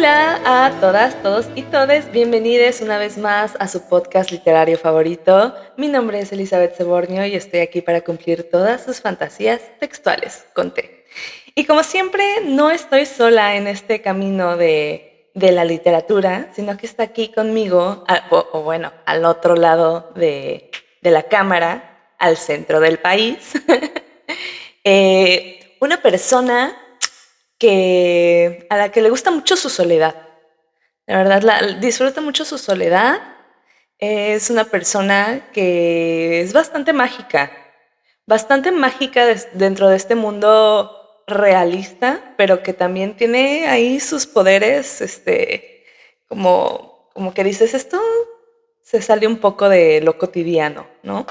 Hola a todas, todos y todes, bienvenidos una vez más a su podcast literario favorito. Mi nombre es Elizabeth Sebornio y estoy aquí para cumplir todas sus fantasías textuales con T. Y como siempre, no estoy sola en este camino de la literatura, sino que está aquí conmigo, bueno, al otro lado de la cámara, al centro del país, una persona a la que le gusta mucho su soledad. La verdad, disfruta mucho su soledad. Es una persona que es bastante mágica dentro de este mundo realista, pero que también tiene ahí sus poderes, como que dices, esto se sale un poco de lo cotidiano, ¿no?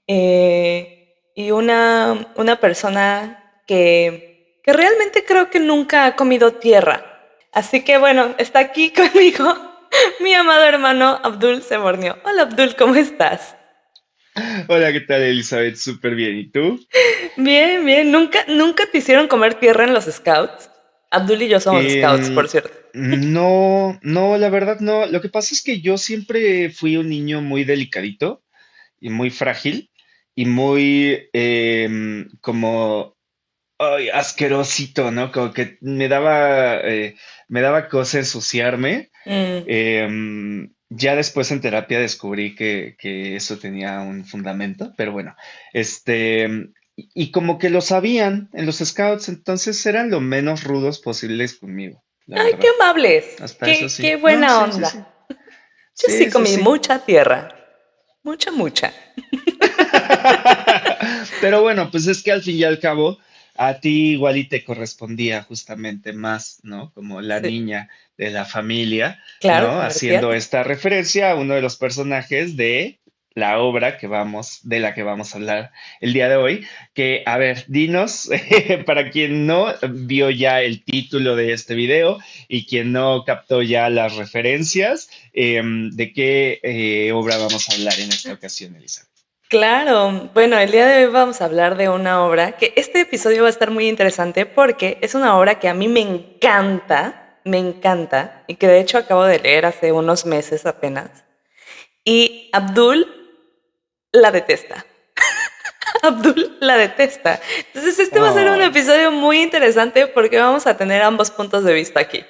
Y una persona que realmente creo que nunca ha comido tierra. Así que bueno, está aquí conmigo mi amado hermano Abdul Sebornio. Hola Abdul, ¿cómo estás? Hola, ¿qué tal, Elizabeth? Súper bien. ¿Y tú? Bien, bien. ¿Nunca te hicieron comer tierra en los scouts? Abdul y yo somos scouts, por Em, cierto. no, no, la verdad no. Lo que pasa es que yo siempre fui un niño muy delicadito y muy frágil y muy como ay, asquerosito, ¿no? Como que me daba cosa ensuciarme. Mm. Ya después en terapia descubrí que eso tenía un fundamento, pero bueno, y como que lo sabían en los scouts, entonces eran lo menos rudos posibles conmigo, la Ay, qué verdad. amables. Hasta eso Qué sí. No, buena sí, sí, sí. onda. Yo sí Sí, sí, comí sí. mucha tierra. Mucha, mucha. Pero bueno, pues es que al fin y al cabo, a ti igual y te correspondía justamente más, ¿no? Como la Sí. niña de la familia, Claro, ¿no? comer tierra. Haciendo esta referencia a uno de los personajes de la obra de la que vamos a hablar el día de hoy. Que, a ver, dinos, para quien no vio ya el título de este video y quien no captó ya las referencias, ¿de qué obra vamos a hablar en esta ocasión, Elisa? Claro, bueno, el día de hoy vamos a hablar de una obra que este episodio va a estar muy interesante porque es una obra que a mí me encanta, y que de hecho acabo de leer hace unos meses apenas, y Abdul la detesta. Abdul la detesta. Entonces este va a ser un Ay. episodio muy interesante porque vamos a tener ambos puntos de vista aquí.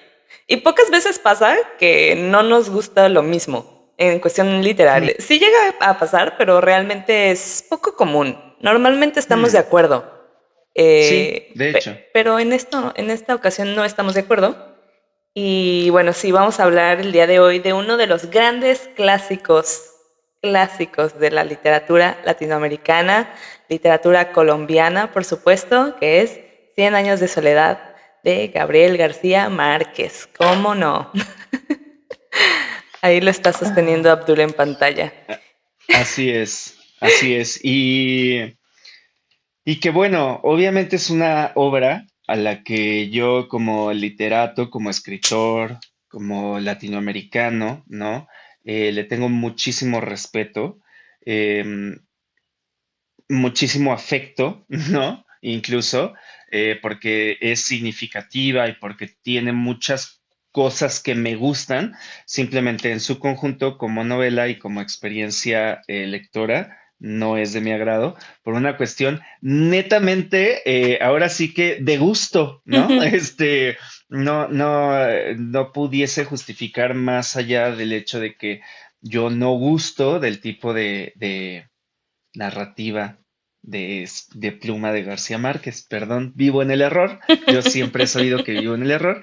Y pocas veces pasa que no nos gusta lo mismo en cuestión literaria. Sí llega a pasar, pero realmente es poco común. Normalmente estamos de Hmm, acuerdo. sí, de hecho. Pero en esta ocasión no estamos de acuerdo. Y bueno, sí, vamos a hablar el día de hoy de uno de los grandes clásicos de la literatura latinoamericana, literatura colombiana, por supuesto, que es Cien años de soledad de Gabriel García Márquez. ¿Cómo no? Ahí lo está sosteniendo Abdul en pantalla. Así es, así es. Y que bueno, obviamente es una obra a la que yo como literato, como escritor, como latinoamericano, ¿no? Le tengo muchísimo respeto, em, muchísimo afecto, ¿no? Incluso porque es significativa y porque tiene muchas cosas que me gustan, simplemente en su conjunto como novela y como experiencia lectora. No es de mi agrado por una cuestión netamente, ahora sí que de gusto, ¿no? No pudiese justificar más allá del hecho de que yo no gusto del tipo de narrativa de pluma de García Márquez. Perdón, vivo en el error. Yo siempre he sabido que vivo en el error.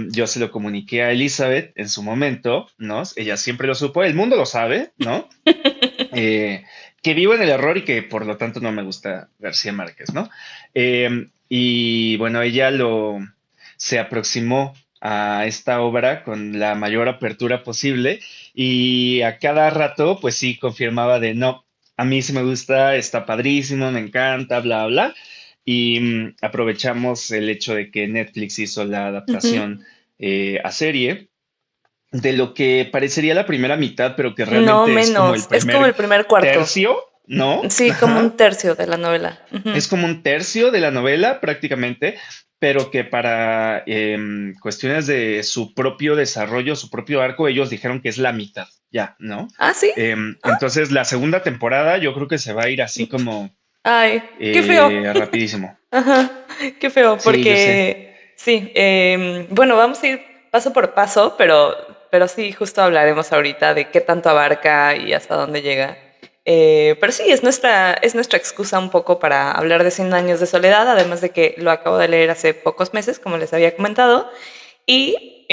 Yo se lo comuniqué a Elizabeth en su momento, ¿no? Ella siempre lo supo, el mundo lo sabe, ¿no? Eh, que vivo en el error y que por lo tanto no me gusta García Márquez, ¿no? Y bueno, se aproximó a esta obra con la mayor apertura posible y a cada rato, pues sí, confirmaba de no, a mí sí me gusta, está padrísimo, me encanta, bla, bla. Y aprovechamos el hecho de que Netflix hizo la adaptación a serie de lo que parecería la primera mitad, pero que No realmente es como el menos, es como primer el primer cuarto. tercio, ¿no? Sí, como un Ajá. tercio de la novela. Ujú. Es como un tercio de la novela prácticamente, pero que para cuestiones de su propio desarrollo, su propio arco, ellos dijeron que es la mitad, ya, ¿no? Ah, sí. Entonces la segunda temporada yo creo que se va a ir así como Ay, qué feo. rapidísimo. Ajá, qué feo, Sí, yo sé. porque sí, bueno, vamos a ir paso por paso, pero sí, justo hablaremos ahorita de qué tanto abarca y hasta dónde llega. Pero sí, es nuestra excusa un poco para hablar de Cien años de soledad, además de que lo acabo de leer hace pocos meses, como les había comentado, y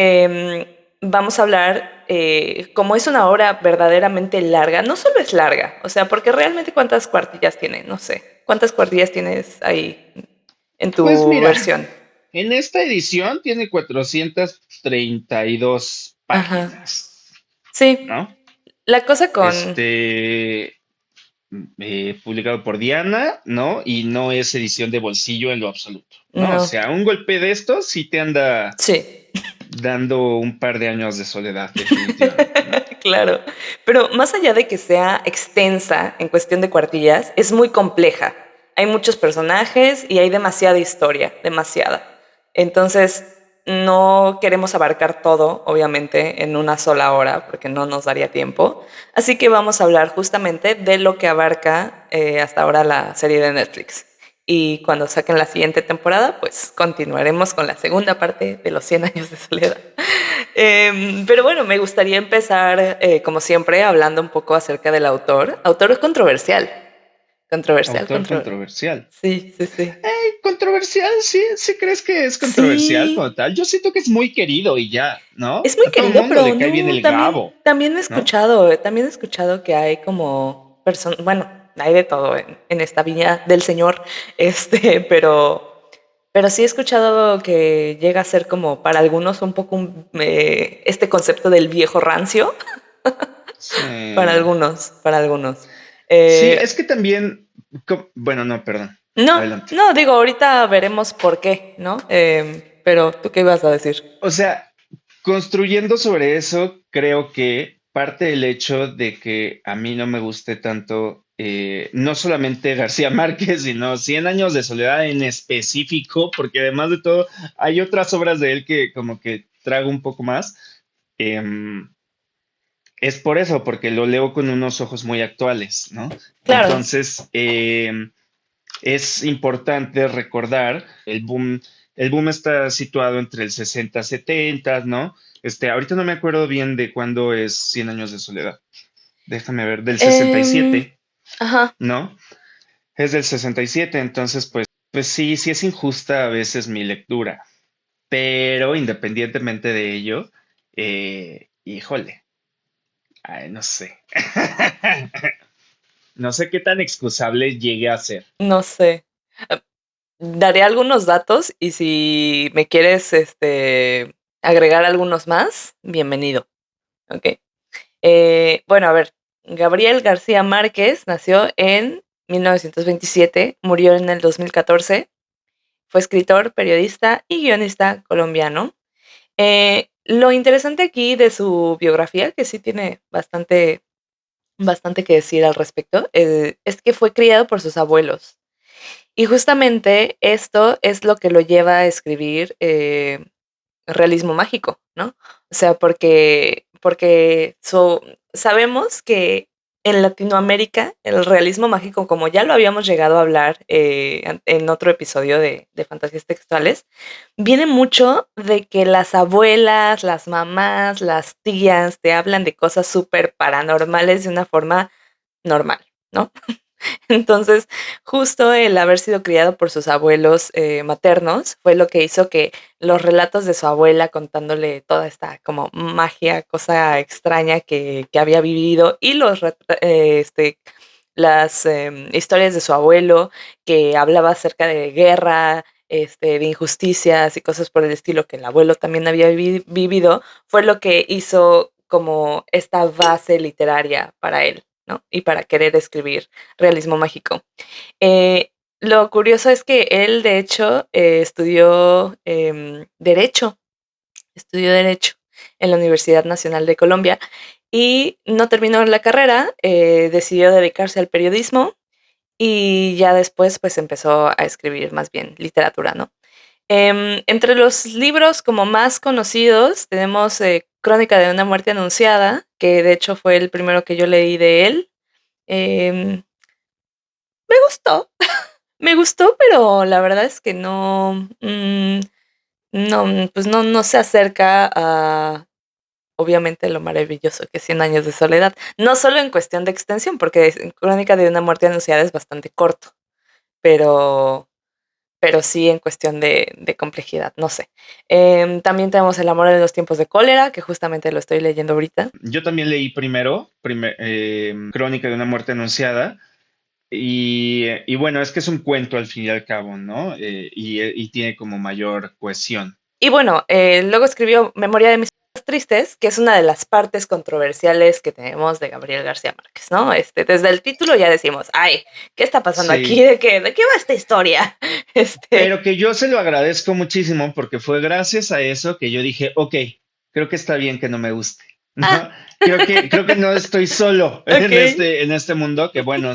vamos a hablar, como es una obra verdaderamente larga, no solo es larga, o sea, porque realmente cuántas cuartillas tiene, no sé, cuántas cuartillas tienes ahí en Pues tu mira, versión. en esta edición tiene 432 Ajá. páginas, Sí, ¿no? la cosa con... Este, publicado por Diana, ¿no? Y no es edición de bolsillo en lo absoluto, ¿no? O No, sea, un golpe de estos sí te anda sí, dando un par de años de soledad, definitivamente, ¿no? claro. Pero más allá de que sea extensa en cuestión de cuartillas, es muy compleja. Hay muchos personajes y hay demasiada historia, demasiada. Entonces, no queremos abarcar todo, obviamente, en una sola hora, porque no nos daría tiempo. Así que vamos a hablar justamente de lo que abarca hasta ahora la serie de Netflix. Y cuando saquen la siguiente temporada, pues continuaremos con la segunda parte de los Cien años de soledad. Pero bueno, me gustaría empezar, como siempre, hablando un poco acerca del autor. Autor es controversial. Controversial, Autor controversial. Sí, sí, sí. Controversial, sí, sí crees que es controversial como Sí, tal. Yo siento que es muy querido y ya, ¿no? es muy A todo el querido, mundo pero le cae bien no, el Gabo, ¿no? también he escuchado que hay como personas, bueno, hay de todo en esta viña del Señor, pero sí he escuchado que llega a ser como para algunos un poco este concepto del viejo rancio. Para Sí. algunos, para algunos. Sí, es Eh, que también, bueno, no, perdón. no, Adelante. no, digo, ahorita veremos por qué, ¿no? Pero ¿tú qué ibas a decir? O sea, construyendo sobre eso, creo que parte del hecho de que a mí no me guste tanto, no solamente García Márquez, sino Cien años de soledad en específico, porque además de todo, hay otras obras de él que como que trago un poco más. em, es por eso, porque lo leo con unos ojos muy actuales, ¿no? Claro. Entonces, es importante recordar el boom está situado entre el 60 70, ¿no? Ahorita no me acuerdo bien de cuándo es Cien años de soledad. Déjame ver, del Em, 67, ajá, ¿no? Es del 67, entonces pues sí, sí es injusta a veces mi lectura, pero independientemente de ello, híjole, ay, no sé. No sé qué tan excusable llegue a ser. no sé. Eh, Daré algunos datos y si me quieres agregar algunos más, bienvenido. Ok. Bueno, a ver, Gabriel García Márquez nació en 1927, murió en el 2014. Fue escritor, periodista y guionista colombiano. Lo interesante aquí de su biografía, que sí tiene bastante que decir al respecto, es que fue criado por sus abuelos. Y justamente esto es lo que lo lleva a escribir realismo mágico, ¿no? O sea, porque sabemos que en Latinoamérica el realismo mágico, como ya lo habíamos llegado a hablar en otro episodio de Fantasías Textuales, viene mucho de que las abuelas, las mamás, las tías te hablan de cosas súper paranormales de una forma normal, ¿no? Entonces, justo el haber sido criado por sus abuelos maternos fue lo que hizo que los relatos de su abuela contándole toda esta como magia, cosa extraña que había vivido y las historias de su abuelo que hablaba acerca de guerra, de injusticias y cosas por el estilo que el abuelo también había vivido, fue lo que hizo como esta base literaria para él, ¿no? Y para querer escribir realismo mágico. Eh, lo curioso es que él, de hecho, estudió Derecho en la Universidad Nacional de Colombia y no terminó la carrera, decidió dedicarse al periodismo y ya después pues empezó a escribir más bien literatura, ¿no? Entre los libros como más conocidos tenemos Crónica de una muerte anunciada, que de hecho fue el primero que yo leí de él. Em, Me gustó, me gustó, pero la verdad es que no, no, pues no se acerca a, obviamente, lo maravilloso que es Cien años de soledad. No solo en cuestión de extensión, porque Crónica de una muerte anunciada es bastante corto, pero sí en cuestión de complejidad, no sé. También tenemos El amor en los tiempos de cólera, que justamente lo estoy leyendo ahorita. Yo también leí primero Crónica de una muerte anunciada. Y bueno, es que es un cuento al fin y al cabo, ¿no? Y tiene como mayor cohesión. Y bueno, luego escribió Memoria de mis cosas tristes, que es una de las partes controversiales que tenemos de Gabriel García Márquez, ¿no? Desde el título ya decimos, ay, ¿qué está pasando aquí? Sí, ¿De qué va esta historia? Este, pero que yo se lo agradezco muchísimo porque fue gracias a eso que yo dije, ok, creo que está bien que no me guste, ah, ¿no? Creo que no estoy solo ok. en este mundo, que bueno,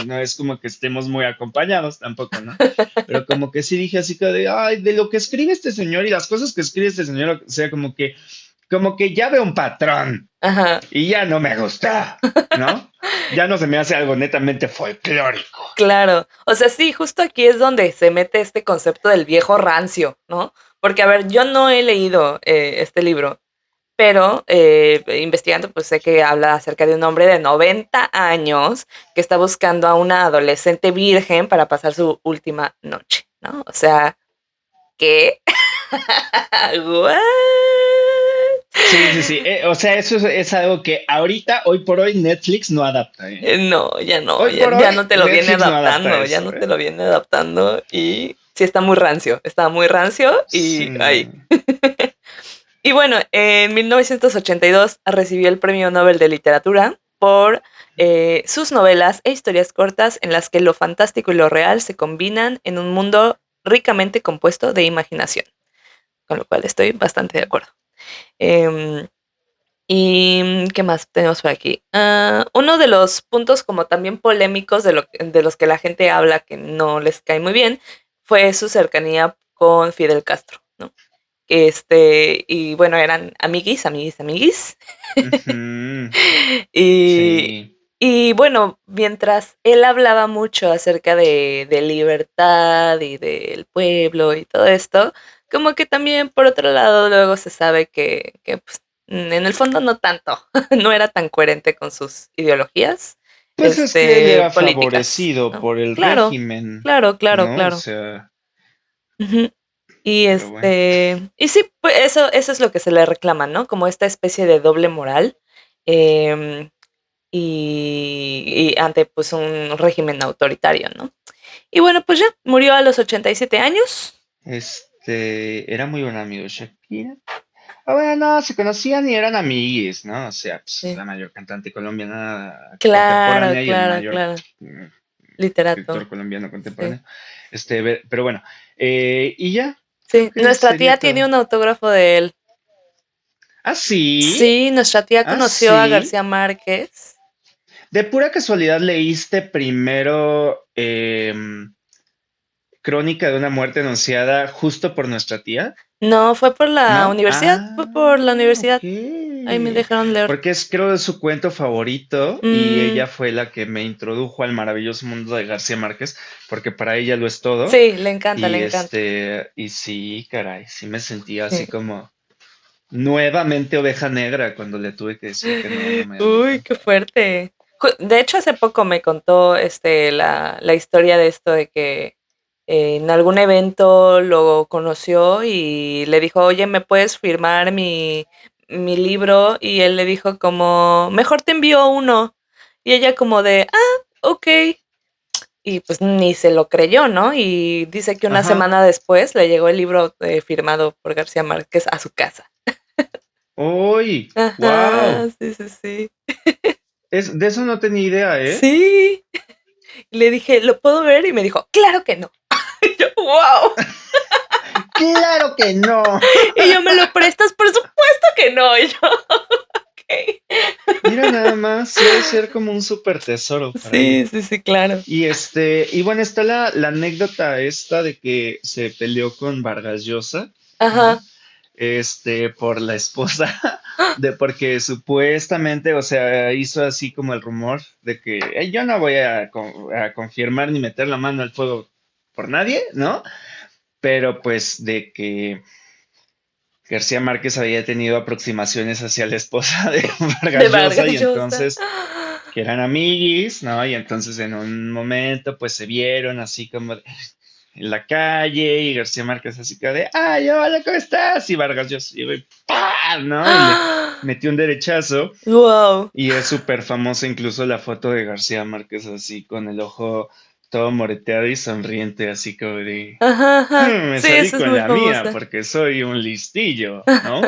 no es como que estemos muy acompañados tampoco, ¿no? Pero como que sí dije así que de, ay, de lo que escribe este señor y las cosas que escribe este señor, o sea, como que ya veo un patrón Ajá, y ya no me gusta, ¿no? Ya no se me hace algo netamente folclórico. claro. O sea, sí, justo aquí es donde se mete este concepto del viejo rancio, ¿no? Porque, a ver, yo no he leído este libro, pero investigando, pues sé que habla acerca de un hombre de 90 años que está buscando a una adolescente virgen para pasar su última noche, ¿no? O sea, ¿qué? ¿What? Sí, sí, sí. O sea, eso es algo que ahorita, hoy por hoy, Netflix no adapta, ¿eh? No, ya no, Hoy ya, por ya hoy, no te lo viene Netflix no adapta adaptando, ya eso, no te ¿eh? lo viene adaptando y sí está muy rancio Sí, y ay. no. Y bueno, en 1982 recibió el Premio Nobel de Literatura por sus novelas e historias cortas en las que lo fantástico y lo real se combinan en un mundo ricamente compuesto de imaginación, con lo cual estoy bastante de acuerdo. Em, ¿Y qué más tenemos por aquí? Uno de los puntos como también polémicos de los que la gente habla que no les cae muy bien fue su cercanía con Fidel Castro, ¿no? Y bueno, eran amiguis. Ujú, Y, sí. y bueno, mientras él hablaba mucho acerca de libertad y del pueblo y todo esto, como que también por otro lado luego se sabe que pues, en el fondo no tanto, no era tan coherente con sus ideologías, Pues es que él era políticas, favorecido ¿no? por el Claro, régimen, claro, claro, ¿no? O claro. sea, Ujú. Y pero bueno. y sí, pues eso es lo que se le reclama, ¿no? Como esta especie de doble moral, em, y ante pues un régimen autoritario, ¿no? Y bueno, pues ya, murió a los 87 años. Era muy buen amigo de Shakira. Ah, bueno, no, se conocían y eran amiguis, ¿no? O sea, pues, Sí. la mayor cantante colombiana Claro, contemporánea y el claro, mayor claro. mm, Literato. escritor colombiano Sí. contemporáneo. Pero bueno, y ya, creo Sí. que eso Nuestra sería tía tiene todo. un autógrafo de él. Ah, sí, Sí, nuestra tía ah, conoció a sí. García Márquez. De pura casualidad leíste primero Crónica de una muerte anunciada justo por nuestra tía, No, fue por la ¿no? universidad, Ah, fue por la ok. universidad. Ahí me dejaron leer. Porque es creo su cuento favorito y Mm, ella fue la que me introdujo al maravilloso mundo de García Márquez, porque para ella lo es todo. sí, le encanta, le Y encanta. y sí, caray, sí me sentía así Sí. como nuevamente oveja negra cuando le tuve que decir que no, no me Uy, anima. qué fuerte. De hecho, hace poco me contó la historia de esto de que en algún evento lo conoció y le dijo, oye, ¿me puedes firmar mi libro? Y él le dijo como, mejor te envío uno. Y ella como de, ok. Y pues ni se lo creyó, ¿no? Y dice que una Ajá. semana después le llegó el libro firmado por García Márquez a su casa. ¡Uy! Ajá, ¡Wow! sí, sí, sí. De eso no tenía idea, ¿eh? Sí. Y le dije, ¿lo puedo ver? Y me dijo, claro que no. Y yo, wow. ¡Claro que no! Y yo, ¿me lo prestas? Por supuesto que no. Y yo, Mira nada más, sí ha de ser como un súper tesoro para ella. Sí, sí, sí, claro. Y bueno, está la anécdota esta de que se peleó con Vargas Llosa, ¿no? Ajá. Por la esposa, porque supuestamente, o sea, hizo así como el rumor de que yo no voy a confirmar ni meter la mano al fuego por nadie, ¿no? Pero pues de que García Márquez había tenido aproximaciones hacia la esposa de De Vargas Llosa Vargas y Llosa. entonces que eran amiguis, ¿no? Y entonces en un momento pues se vieron así como en la calle y García Márquez así como de, ¡ay, hola, ¿cómo estás? Y Vargas Llosa llegó y ¡pam! ¿No? Y le metió un derechazo Wow. y es súper famosa incluso la foto de García Márquez así con el ojo todo moreteado y sonriente, así como de, Ajá, ajá. Me Sí, salí esa es con muy la mía famosa. porque soy un listillo, ¿no?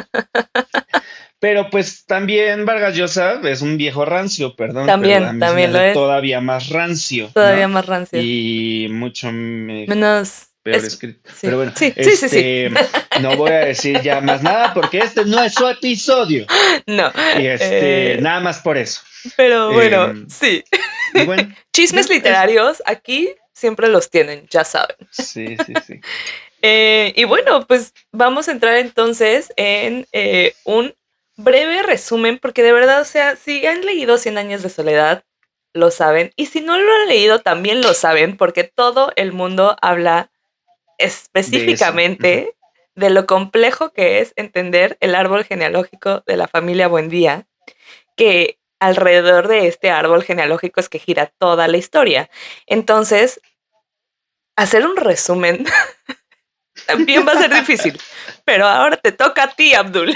Pero pues también Vargas Llosa es un viejo rancio, perdón, pero a También, mí se me también lo hace es. todavía más rancio, Todavía ¿no? más rancio. Y mucho Menos. peor escrito. Pero Sí, bueno, sí, sí, sí, sí. no voy a decir ya más nada porque este no es su episodio. No. Y eh, nada más por eso. pero bueno, Em, sí. y bueno, Chismes ya, eso. literarios aquí siempre los tienen, ya saben. Sí, sí, sí. Y bueno, pues vamos a entrar entonces en un breve resumen, porque de verdad, o sea, si han leído Cien años de soledad, lo saben. Y si no lo han leído, también lo saben, porque todo el mundo habla De eso. Ujú. específicamente de lo complejo que es entender el árbol genealógico de la familia Buendía, que alrededor de este árbol genealógico es que gira toda la historia. Entonces, hacer un resumen también va a ser difícil, pero ahora te toca a ti, Abdul.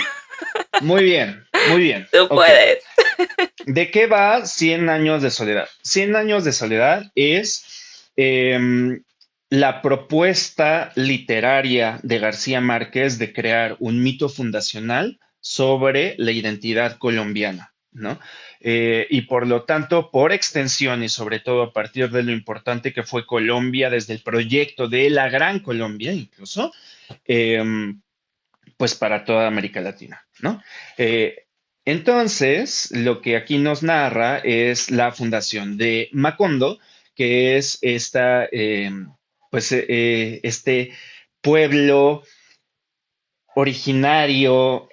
Muy bien, muy bien. Tú Ok. puedes. ¿De qué va Cien años de soledad? Cien años de soledad es la propuesta literaria de García Márquez de crear un mito fundacional sobre la identidad colombiana, ¿no? Y por lo tanto, por extensión y sobre todo a partir de lo importante que fue Colombia desde el proyecto de la Gran Colombia, incluso, em, pues para toda América Latina, ¿no? Entonces, lo que aquí nos narra es la fundación de Macondo, que es este pueblo originario,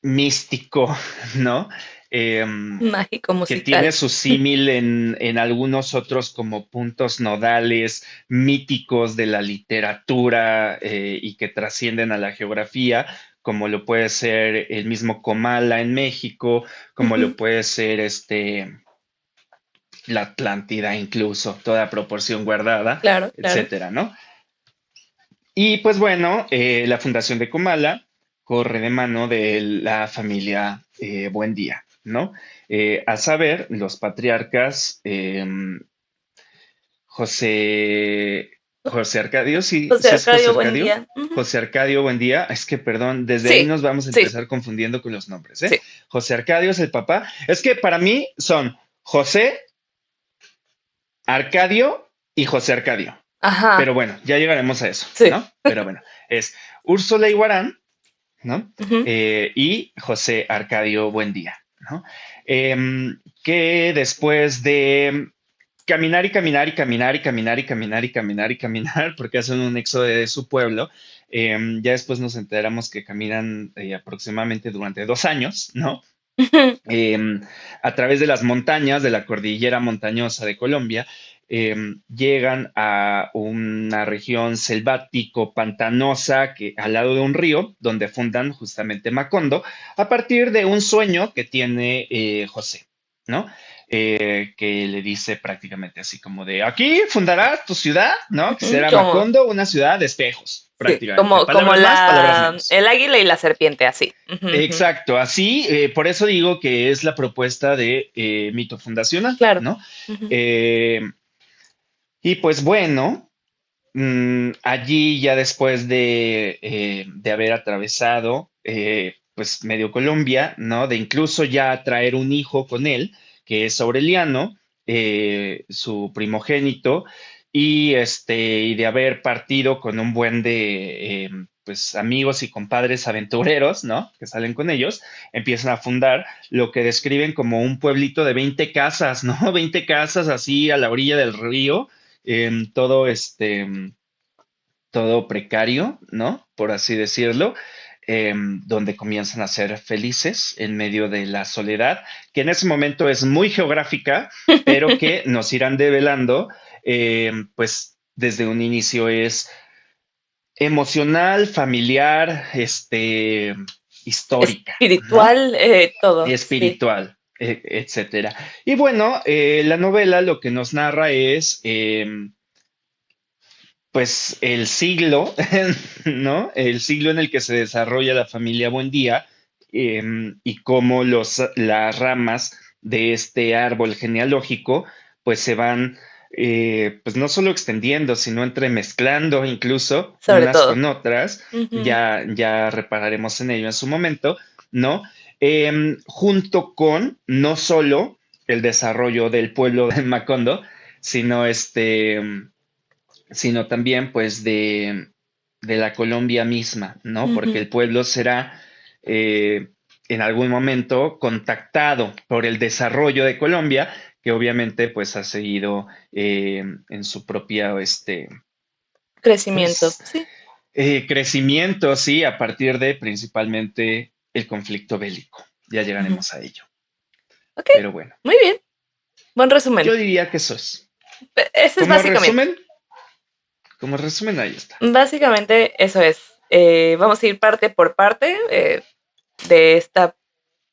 místico, ¿no? Em, Mágico que tiene musical. su símil en algunos otros como puntos nodales míticos de la literatura y que trascienden a la geografía, como lo puede ser el mismo Comala en México, como lo Ujú. puede ser la Atlántida incluso, toda proporción guardada, Claro, claro. etcétera, ¿no? Y pues bueno, la fundación de Comala corre de mano de la familia Buendía, ¿no? A saber, los patriarcas José, José Arcadio, sí, José sí es José Arcadio, buen Arcadio. día. Ujú. José Arcadio Buendía, es que perdón, desde ahí Sí, nos vamos a sí, empezar confundiendo con los nombres, ¿eh? sí. José Arcadio es el papá. Es que para mí son José Arcadio y José Arcadio. Pero Ajá, bueno, ya llegaremos a eso, sí. ¿no? Pero bueno, es Úrsula Iguarán, ¿no? Ujú. Y José Arcadio Buendía, ¿no? Que después de caminar y caminar y caminar y caminar y caminar y caminar y caminar, porque hacen un éxodo de su pueblo, ya después nos enteramos que caminan aproximadamente durante 2 años, ¿no? Ujú. em, a través de las montañas de la cordillera montañosa de Colombia, llegan a una región selvático pantanosa que, al lado de un río, donde fundan justamente Macondo, a partir de un sueño que tiene José, ¿no? Que le dice prácticamente así como de, aquí fundarás tu ciudad, ¿no? Que Ujú. será Como, Macondo, una ciudad de espejos, sí, prácticamente. como Palabras más, palabras menos. el águila y la serpiente, así. Ujú, ujú. Exacto, así, por eso digo que es la propuesta de mito fundacional, Claro. ¿no? Ujú. Eh, y pues bueno, allí ya después de haber atravesado pues medio Colombia, ¿no? De incluso ya traer un hijo con él, que es Aureliano, su primogénito, y de haber partido con un buen de pues amigos y compadres aventureros, ¿no? Que salen con ellos, empiezan a fundar lo que describen como un pueblito de 20 casas, ¿no? 20 casas así a la orilla del río, todo todo precario, ¿no? Por así decirlo, donde comienzan a ser felices en medio de la soledad, que en ese momento es muy geográfica, pero que nos irán develando, pues desde un inicio es emocional, familiar, histórica, ¿no? Espiritual, todo, sí. Espiritual, etcétera. Y bueno, la novela lo que nos narra es pues el siglo, ¿no? El siglo en el que se desarrolla la familia Buendía, y cómo las ramas de este árbol genealógico pues se van, pues no solo extendiendo, sino entremezclando incluso Sobre unas todo. con otras. Ujú. Ya repararemos en ello en su momento, ¿no? Junto con no solo el desarrollo del pueblo de Macondo, sino sino también pues de la Colombia misma, ¿no? Porque Ujú. el pueblo será en algún momento contactado por el desarrollo de Colombia, que obviamente pues ha seguido en su propia, Crecimiento, pues, sí. crecimiento, sí, a partir de principalmente el conflicto bélico. Ya Ujú. llegaremos a ello. Ok, Pero bueno, muy bien. Buen resumen. yo diría que eso es. Ese es Como básicamente. resumen, como resumen, ahí está. Básicamente eso es. Vamos a ir parte por parte de esta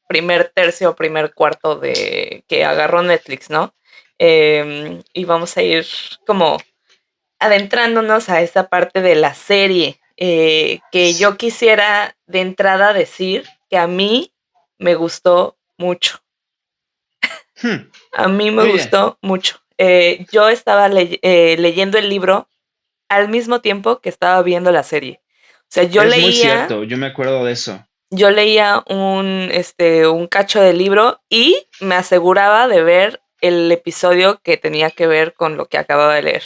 primer tercio, primer cuarto de que agarró Netflix, ¿no? Y vamos a ir como adentrándonos a esa parte de la serie que yo quisiera de entrada decir que a mí me gustó mucho. Hmm, A mí me muy bien. gustó mucho. Yo estaba leyendo el libro al mismo tiempo que estaba viendo la serie. O sea, Es muy cierto, yo me acuerdo de eso. yo leía un cacho del libro y me aseguraba de ver el episodio que tenía que ver con lo que acababa de leer.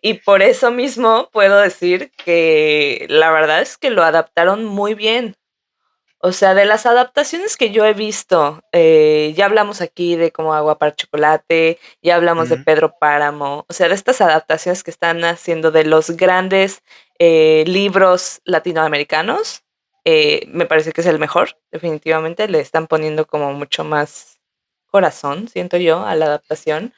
Y por eso mismo puedo decir que la verdad es que lo adaptaron muy bien. O sea, de las adaptaciones que yo he visto, ya hablamos aquí de como Agua para Chocolate, ya hablamos de Ujú. Pedro Páramo, o sea, de estas adaptaciones que están haciendo de los grandes libros latinoamericanos, me parece que es el mejor, definitivamente, le están poniendo como mucho más corazón, siento yo, a la adaptación.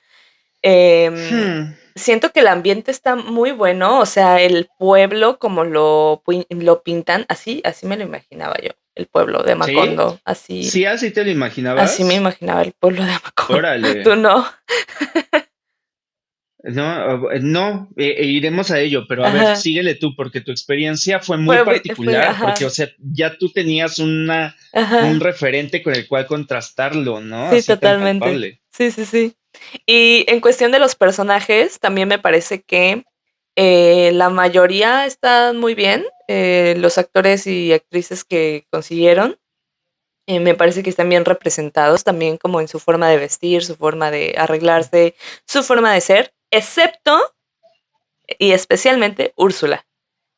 Em, Hmm, Siento que el ambiente está muy bueno, o sea, el pueblo como lo pintan, así me lo imaginaba yo, el pueblo de ¿sí? Macondo, así ¿Sí así te lo así me imaginabas? imaginaba el pueblo de Macondo. Órale. ¿Tú no? No, no, iremos a ello, pero a ver, Ajá. síguele tú, porque tu experiencia fue muy particular, porque, o Ajá, sea, ya tú tenías un ajá. referente con el cual contrastarlo, ¿no? Sí, Así tan totalmente. palpable. Sí, sí, sí. Y en cuestión de los personajes, también me parece que la mayoría están muy bien. Los actores y actrices que consiguieron, me parece que están bien representados también como en su forma de vestir, su forma de arreglarse, su forma de ser, excepto y especialmente Úrsula,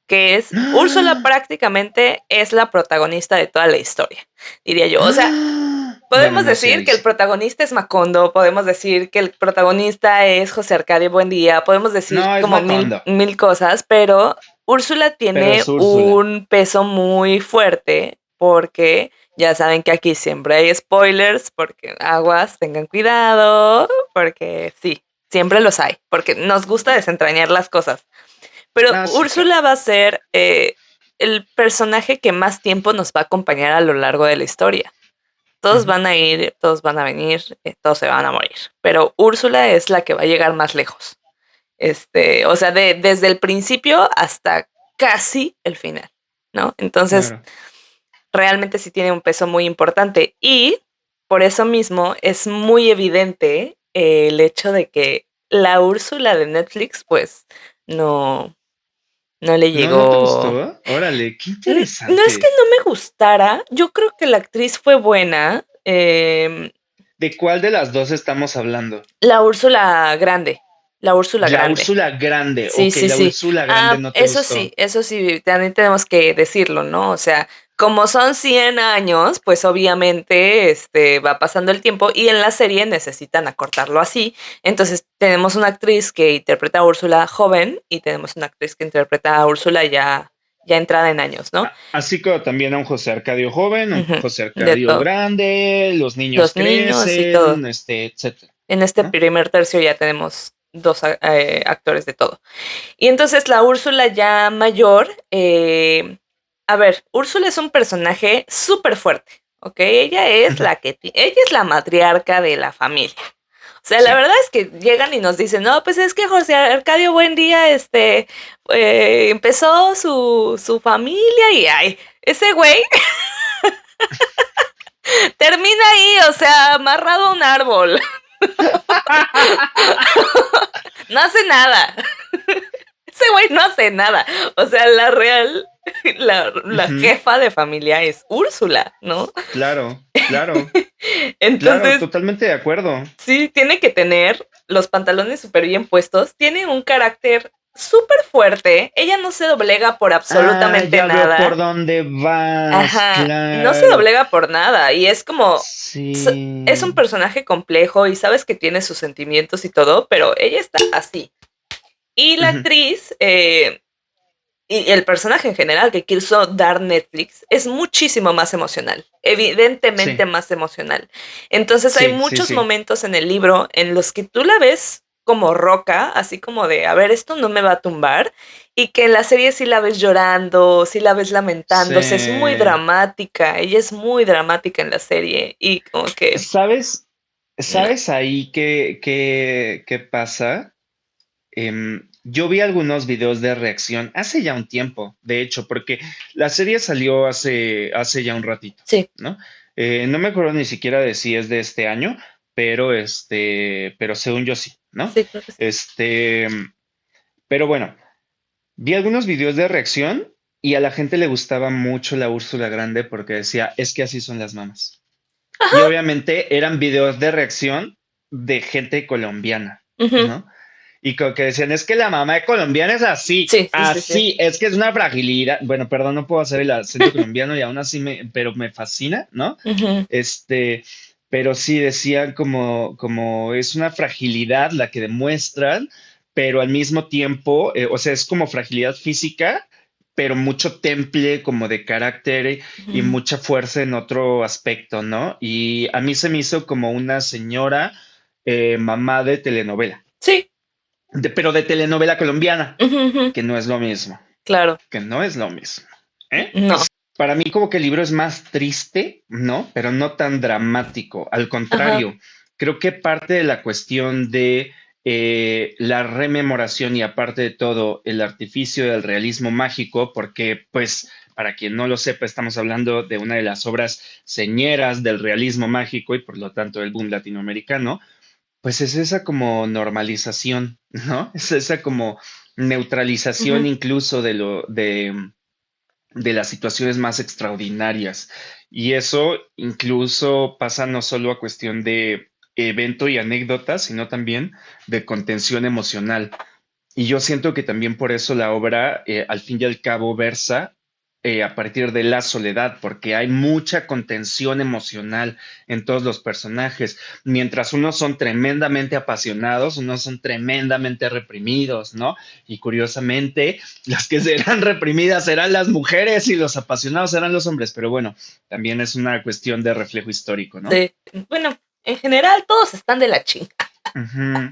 que es Úrsula ¡Ah! prácticamente es la protagonista de toda la historia, diría yo. O sea, ¡Ah! Bueno, podemos no sé, decir ahí que el sí. protagonista es Macondo, podemos decir que el protagonista es José Arcadio Buendía, podemos decir No, es como mil, Macondo, mil cosas, pero Úrsula pero tiene es Úrsula. un peso muy fuerte porque ya saben que aquí siempre hay spoilers, porque aguas, tengan cuidado, porque sí, siempre los hay, porque nos gusta desentrañar las cosas. Pero Ah, sí, claro. Úrsula va a ser el personaje que más tiempo nos va a acompañar a lo largo de la historia. Todos Ujú. van a ir, todos van a venir, todos se van a morir. Pero Úrsula es la que va a llegar más lejos. O sea, desde el principio hasta casi el final, ¿no? Entonces, Claro. realmente sí tiene un peso muy importante. Y por eso mismo es muy evidente el hecho de que la Úrsula de Netflix, pues, no, no le ¿No, no te llegó. gustó? Órale, qué No es que interesante. no me gustara, yo creo que la actriz fue buena. ¿De cuál de las dos estamos hablando? La Úrsula grande. La Úrsula La Grande. Úrsula Grande, Sí, ok, sí, la sí. Úrsula Grande no te gustó. Eso sí, también tenemos que decirlo, ¿no? O sea, como son 100 años, pues obviamente va pasando el tiempo y en la serie necesitan acortarlo así. Entonces tenemos una actriz que interpreta a Úrsula joven y tenemos una actriz que interpreta a Úrsula ya entrada en años, ¿no? Así como también a un José Arcadio joven, un Ujú. José De Arcadio todo. grande, los niños Los niños y todo. crecen, etcétera, En este ¿no? primer tercio ya tenemos dos actores de todo. Y entonces la Úrsula ya mayor, a ver, Úrsula es un personaje súper fuerte, ¿ok? Ujú. Ella es la matriarca de la familia. O sea, la Sí. verdad es que llegan y nos dicen, no, pues es que José Arcadio Buendía, empezó su familia y ay, ese güey termina ahí, o sea, amarrado a un árbol. No hace nada. Ese güey no hace nada. O sea, la Ujú. jefa de familia es Úrsula, ¿no? Claro, claro, claro, Entonces, totalmente de acuerdo. sí, tiene que tener los pantalones súper bien puestos. Tiene un carácter súper fuerte. Ella no se doblega por Ah, absolutamente ya veo por nada. dónde vas, Ajá, no se claro. doblega por nada. Y es como, es un Sí. personaje complejo y sabes que tiene sus sentimientos y todo, pero ella está así. Y la Ujú. actriz, y el personaje en general que quiso dar Netflix es muchísimo más emocional, evidentemente Sí, más emocional. Entonces hay sí, sí, muchos sí. momentos en el libro en los que tú la ves como roca, así como de, a ver, esto no me va a tumbar, y que en la serie sí la ves llorando, sí la ves Sí. lamentándose, es muy dramática, ella es muy dramática en la serie, y como que, ¿Sabes? no. ¿Sabes ahí qué pasa? Yo vi algunos videos de reacción hace ya un tiempo, de hecho, porque la serie salió hace ya un ratito, Sí, ¿no? No me acuerdo ni siquiera de si es de este año, pero según yo sí, ¿no? sí, creo que sí. Este, pero bueno, vi algunos videos de reacción y a la gente le gustaba mucho la Úrsula Grande porque decía, es que así son las mamás. Y obviamente eran videos de reacción de gente colombiana, Ujú. ¿no? Y como que decían, es que la mamá de colombiana es así, Sí, sí, sí, sí. así, es que es una fragilidad. Bueno, perdón, no puedo hacer el acento colombiano y aún así pero me fascina, ¿no? Ujú, Este, pero sí decían como es una fragilidad la que demuestran, pero al mismo tiempo, o sea, es como fragilidad física, pero mucho temple como de carácter y ujú. mucha fuerza en otro aspecto, ¿no? Y a mí se me hizo como una señora mamá de telenovela Sí, pero de telenovela colombiana, ujú, ujú. que no es lo mismo, Claro, que no es lo mismo. ¿Eh? no. Para mí como que el libro es más triste, ¿no? Pero no tan dramático. Al Ajá. contrario, creo que parte de la cuestión de la rememoración y aparte de todo el artificio del realismo mágico, porque pues para quien no lo sepa, estamos hablando de una de las obras señeras del realismo mágico y por lo tanto del boom latinoamericano, pues es esa como normalización, ¿no? Es esa como neutralización Ujú. incluso de las situaciones más extraordinarias. Y eso incluso pasa no solo a cuestión de evento y anécdota, sino también de contención emocional. Y yo siento que también por eso la obra, al fin y al cabo, versa a partir de la soledad, porque hay mucha contención emocional en todos los personajes. Mientras unos son tremendamente apasionados, unos son tremendamente reprimidos, ¿no? Y curiosamente, las que serán reprimidas serán las mujeres y los apasionados serán los hombres. Pero bueno, también es una cuestión de reflejo histórico, ¿no? Sí. Bueno, en general todos están de la chinga. Ujú.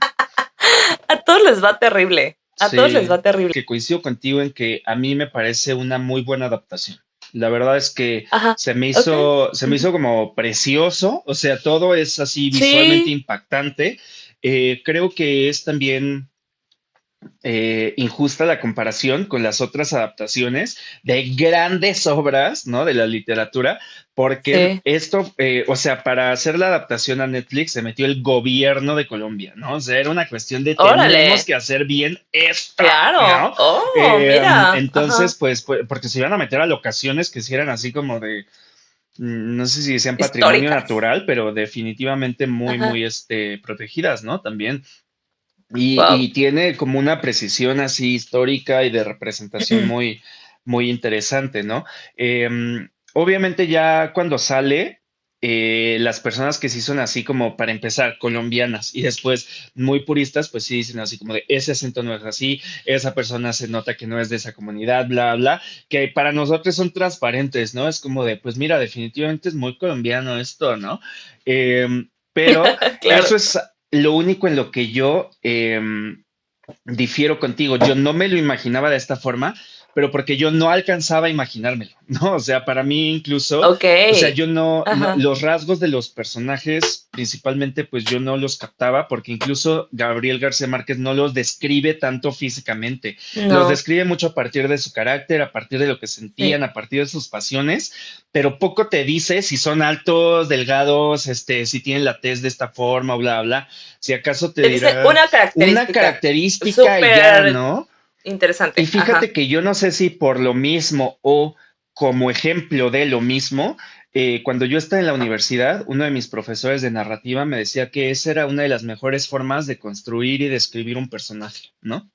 A todos les va terrible. A todos les Sí, va terrible. que coincido contigo en que a mí me parece una muy buena adaptación. La verdad es que Ajá. se me Ok. hizo, se me Ujú. hizo como precioso, o sea, todo es así visualmente Sí. impactante. Creo que es también injusta la comparación con las otras adaptaciones de grandes obras, ¿no? De la literatura, porque Sí. esto, o sea, para hacer la adaptación a Netflix se metió el gobierno de Colombia, ¿no? O sea, era una cuestión de tenemos Órale. que hacer bien esto, Claro. ¿no? Oh, mira. Entonces, Ajá. porque se iban a meter a locaciones que hicieran así como de, no sé si decían patrimonio Históricas. natural, pero definitivamente muy, Ajá. muy, protegidas, ¿no? También. Wow. y tiene como una precisión así histórica y de representación muy, muy interesante, ¿no? Obviamente ya cuando sale, las personas que sí son así como para empezar colombianas y después muy puristas, pues sí dicen así como de ese acento no es así, esa persona se nota que no es de esa comunidad, bla, bla, que para nosotros son transparentes, ¿no? Es como de, pues mira, definitivamente es muy colombiano esto, ¿no? Pero Claro. eso es lo único en lo que yo difiero contigo. Yo no me lo imaginaba de esta forma, pero porque yo no alcanzaba a imaginármelo, ¿no? O sea, para mí incluso, Ok. o sea, yo no, Ajá. los rasgos de los personajes, principalmente, pues yo no los captaba, porque incluso Gabriel García Márquez no los describe tanto físicamente. Los No. describe mucho a partir de su carácter, a partir de lo que sentían, Sí. a partir de sus pasiones, pero poco te dice si son altos, delgados, si tienen la tez de esta forma, bla, bla. Si acaso te Te dice dirá una una característica característica y ya, súper ¿no? Y interesante. fíjate Ajá. que yo no sé si por lo mismo o como ejemplo de lo mismo, cuando yo estaba en la universidad, uno de mis profesores de narrativa me decía que esa era una de las mejores formas de construir y describir un personaje, ¿no?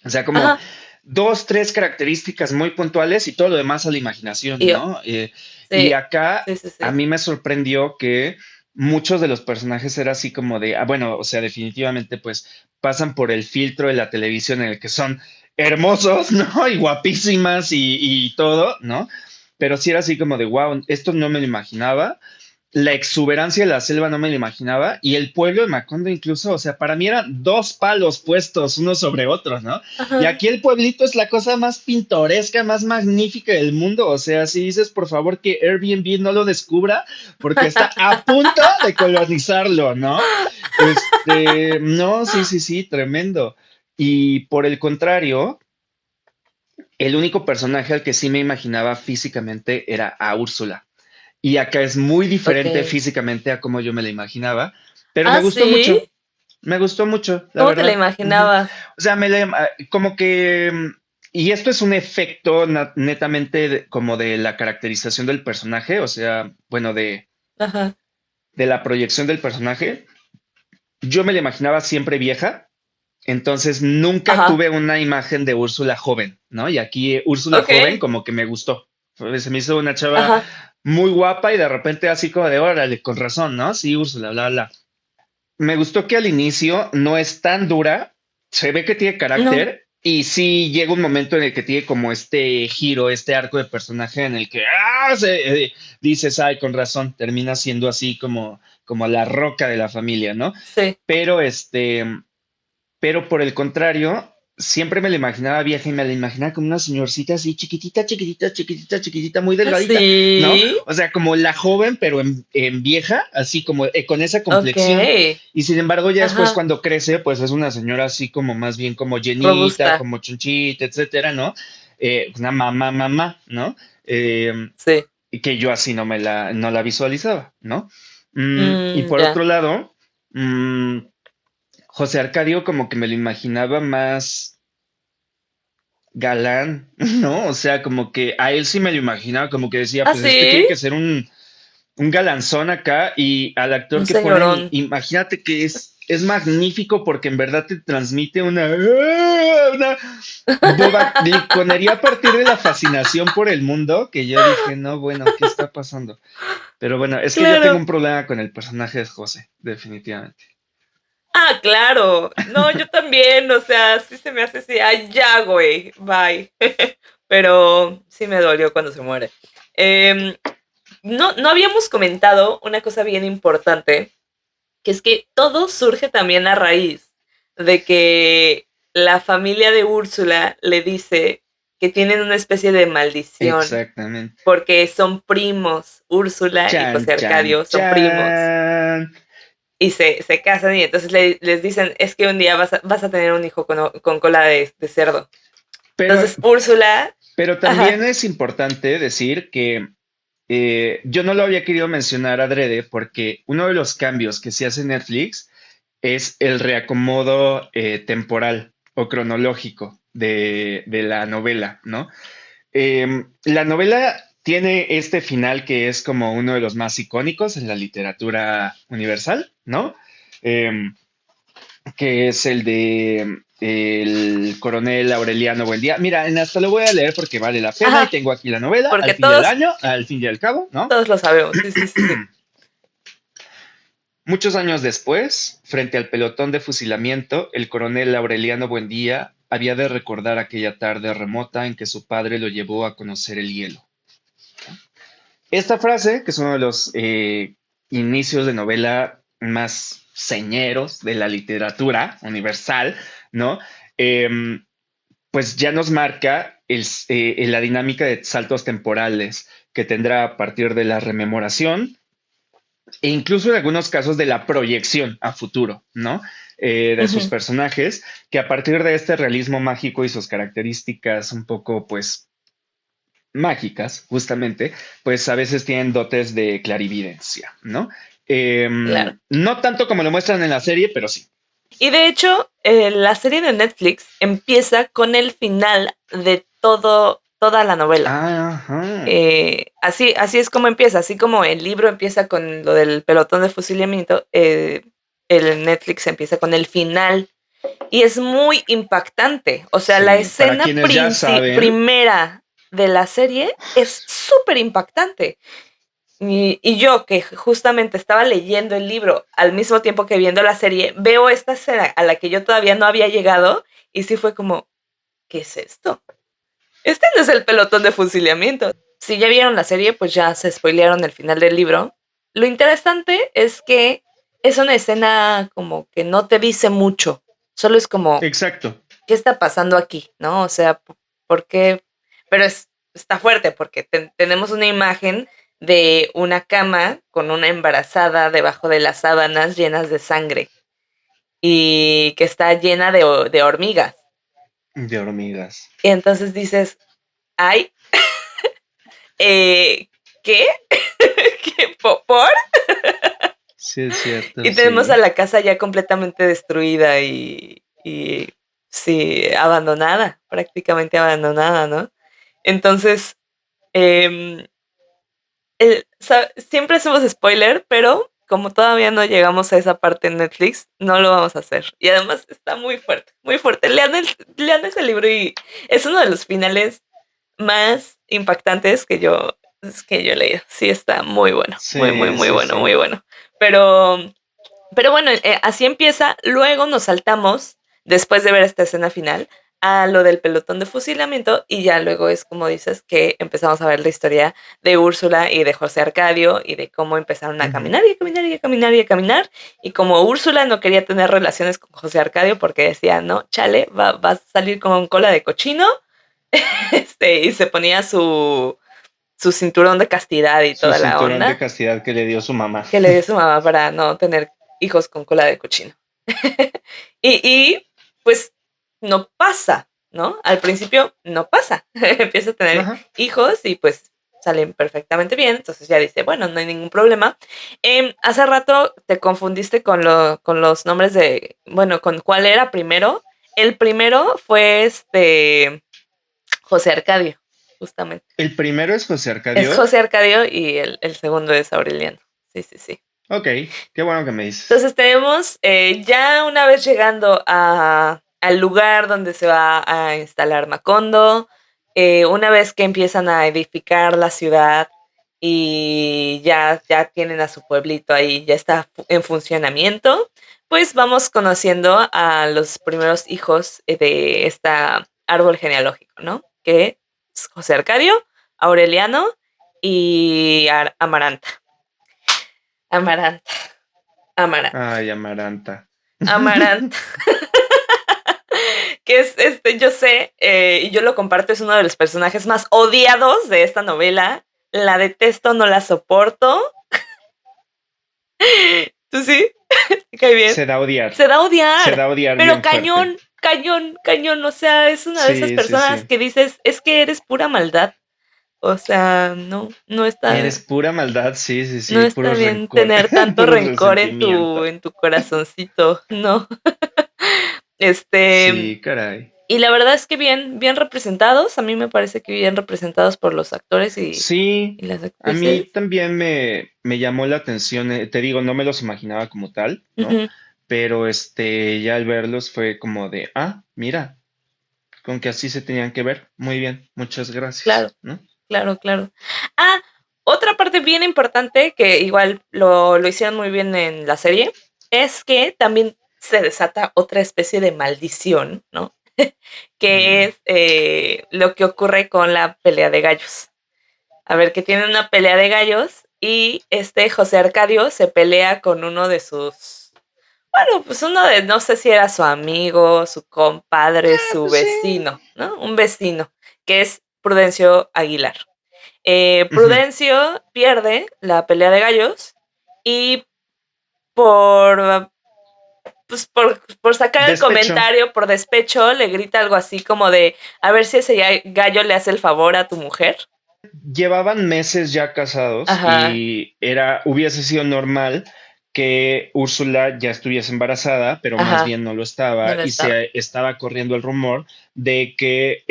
O sea, como Ajá. dos, tres características muy puntuales y todo lo demás a la imaginación, Y yo, ¿no? Y sí, acá sí, sí, a sí. mí me sorprendió que muchos de los personajes era así como de, bueno, o sea, definitivamente pues pasan por el filtro de la televisión en el que son hermosos, ¿no? Y guapísimas y todo, ¿no? Pero sí era así como de, wow, esto no me lo imaginaba. La exuberancia de la selva no me la imaginaba y el pueblo de Macondo incluso, o sea, para mí eran dos palos puestos unos sobre otros, ¿no? Y Ajá. aquí el pueblito es la cosa más pintoresca, más magnífica del mundo, o sea, si dices por favor que Airbnb no lo descubra porque está a punto de colonizarlo, ¿no? No, sí, sí, sí, tremendo. Y por el contrario, el único personaje al que sí me imaginaba físicamente era a Úrsula. Y acá es muy diferente Ok. físicamente a como yo me la imaginaba, pero Ah, sí. me gustó mucho, la ¿Cómo te la verdad. Ujú. imaginabas? O sea, como que, y esto es un efecto netamente como de la caracterización del personaje, o sea, bueno, Ajá. de la proyección del personaje. Yo me la imaginaba siempre vieja, entonces nunca Ajá. tuve una imagen de Úrsula joven, ¿no? Y aquí Úrsula joven Ok. como que me gustó. Se me hizo una chava Ajá. muy guapa y de repente así como de órale, con razón, ¿no? Sí, Úrsula, bla, bla. Me gustó que al inicio no es tan dura, se ve que tiene No. carácter y sí llega un momento en el que tiene como este giro, este arco de personaje en el que dices, ay, con razón, termina siendo así como la roca de la familia, ¿no? Sí. Pero pero por el contrario, siempre me la imaginaba vieja y me la imaginaba como una señorcita así chiquitita, chiquitita, chiquitita, chiquitita, muy Ah, delgadita, ¿no? sí. O sea, como la joven, pero en vieja, así como con esa Ok. complexión. Y sin embargo, ya después Ajá. cuando crece, pues es una señora así como más bien como llenita, Robusta. como chonchita, etcétera, ¿no? Una mamá, ¿no? Sí. Y que yo así no la visualizaba, ¿no? Y por Ya. otro lado, mm, José Arcadio como que me lo imaginaba más galán, ¿no? O sea, como que a él sí me lo imaginaba, como que decía, Ah, pues es que sí. tiene que ser un galanzón acá y al actor Un que ponen, señorón. imagínate que es magnífico porque en verdad te transmite una bobagliconería a partir de la fascinación por el mundo que yo dije, no, bueno, ¿qué está pasando? Pero bueno, es que yo tengo Claro. un problema con el personaje de José, definitivamente. Ah, claro. No, yo también, o sea, sí se me hace así, ay, ya, güey, bye. Pero sí me dolió cuando se muere. Em, no habíamos comentado una cosa bien importante, que es que todo surge también a raíz de que la familia de Úrsula le dice que tienen una especie de maldición, Exactamente. porque son primos, Úrsula y Chan, José chan, Arcadio son primos. chan. Y se casan y entonces les dicen, es que un día vas a tener un hijo con cola de cerdo. Pero, Entonces Úrsula, pero también ajá, es importante decir que yo no lo había querido mencionar adrede porque uno de los cambios que se hace en Netflix es el reacomodo temporal o cronológico de la novela, ¿no? La novela tiene este final que es como uno de los más icónicos en la literatura universal, ¿no? Em, que es el de el coronel Aureliano Buendía. Mira, hasta lo voy a leer porque vale la pena y Ajá, tengo aquí la novela, porque al fin y al todos, año, al fin y al cabo, ¿no? todos lo sabemos. Sí, sí, sí, sí. Muchos años después, frente al pelotón de fusilamiento, el coronel Aureliano Buendía había de recordar aquella tarde remota en que su padre lo llevó a conocer el hielo. Esta frase, que es uno de los inicios de novela más señeros de la literatura universal, ¿no? Em, pues ya nos marca la dinámica de saltos temporales que tendrá a partir de la rememoración e incluso en algunos casos de la proyección a futuro, ¿no? De sus Ujú. personajes, que a partir de este realismo mágico y sus características un poco, pues, mágicas, justamente, pues a veces tienen dotes de clarividencia, ¿no? Claro. No tanto como lo muestran en la serie, pero sí. Y de hecho, la serie de Netflix empieza con el final de toda la novela. Ajá. Así es como empieza, así como el libro empieza con lo del pelotón de fusilamiento, el Netflix empieza con el final y es muy impactante. O sea, la Sí, para escena quienes ya saben, primera de la serie es súper impactante. Y yo, que justamente estaba leyendo el libro al mismo tiempo que viendo la serie, veo esta escena a la que yo todavía no había llegado y sí fue como, ¿qué es esto? Este no es el pelotón de fusilamiento. Si ya vieron la serie, pues ya se spoilearon el final del libro. Lo interesante es que es una escena como que no te dice mucho, solo es como, exacto. ¿qué está pasando aquí? ¿No? O sea, ¿por qué? Pero está fuerte porque tenemos una imagen de una cama con una embarazada debajo de las sábanas llenas de sangre y que está llena de hormigas. De hormigas. Y entonces dices, ay, eh, ¿qué? ¿Qué? ¿Por? Sí, es cierto, Y tenemos a sí. la casa ya completamente destruida y sí, abandonada, prácticamente abandonada, ¿no? Entonces, em, siempre hacemos spoiler, pero como todavía no llegamos a esa parte en Netflix, no lo vamos a hacer. Y además está muy fuerte, muy fuerte. Lean ese libro y es uno de los finales más impactantes que yo he leído. Sí, está muy bueno, muy, muy, Sí, muy sí, bueno, sí. muy bueno. Pero pero bueno, así empieza. Luego nos saltamos, después de ver esta escena final, a lo del pelotón de fusilamiento y ya luego es como dices que empezamos a ver la historia de Úrsula y de José Arcadio y de cómo empezaron a Ujú. caminar y a caminar y a caminar y a caminar y como Úrsula no quería tener relaciones con José Arcadio porque decía, no, chale, vas a salir con cola de cochino, y se ponía su cinturón de castidad y Su toda la cinturón de onda castidad que le dio su mamá. que le dio su mamá para no tener hijos con cola de cochino. y pues no pasa, ¿no? Al principio no pasa. Empieza a tener Ajá. hijos y pues salen perfectamente bien. Entonces ya dice, bueno, no hay ningún problema. Hace rato te confundiste con los nombres de, bueno, con cuál era primero. El primero fue José Arcadio, justamente. El primero es José Es Arcadio. José Arcadio y el segundo es Aureliano. Sí, sí, sí. Ok, qué bueno que me dices. Entonces tenemos, ya una vez llegando al lugar donde se va a instalar Macondo, una vez que empiezan a edificar la ciudad y ya tienen a su pueblito ahí, ya está en funcionamiento, pues vamos conociendo a los primeros hijos de esta árbol genealógico, ¿no? Que es José Arcadio, Aureliano y Amaranta. Amaranta, Amaranta. Ay, Amaranta. Amaranta, que es yo sé, y yo lo comparto, es uno de los personajes más odiados de esta novela. La detesto, no la soporto. ¿Tú sí? ¿Te cae bien? Se da a odiar. Se da a Se odiar, da a odiar pero bien fuerte. cañón, cañón, cañón. O sea, es una de esas Sí, sí, personas sí. que dices, es que eres pura maldad. O sea, Eres pura maldad, sí, sí, no sí. está Puro bien rencor. tener tanto Puro rencor resentimiento. en tu corazoncito, no. Este, Sí, caray. Y la verdad es que bien representados, a mí me parece que bien representados por los actores Sí, y las a mí actrices. también me llamó la atención. Te digo, no me los imaginaba como tal, ¿no? Ujú. pero ya al verlos fue como de, ah, mira, con que así se tenían que ver. Muy bien, muchas Claro, gracias, ¿no? claro, claro. Ah, otra parte bien importante que igual lo hicieron muy bien en la serie es que también se desata otra especie de maldición, ¿no? Que Mm, es lo que ocurre con la pelea de gallos. A ver, que tienen una pelea de gallos y José Arcadio se pelea con uno de sus, bueno, pues uno de, no sé si era su amigo, su compadre, su pues sí. vecino, ¿no? Un vecino, que es Prudencio Aguilar. Ujú. Prudencio pierde la pelea de gallos y por, pues por sacar el Despecho. comentario, por despecho, le grita algo así como de, a ver si ese gallo le hace el favor a tu mujer. Llevaban meses ya casados Ajá, y hubiese sido normal que Úrsula ya estuviese embarazada, pero más ajá, bien no lo no estaba lo y estaba. se estaba corriendo el rumor de que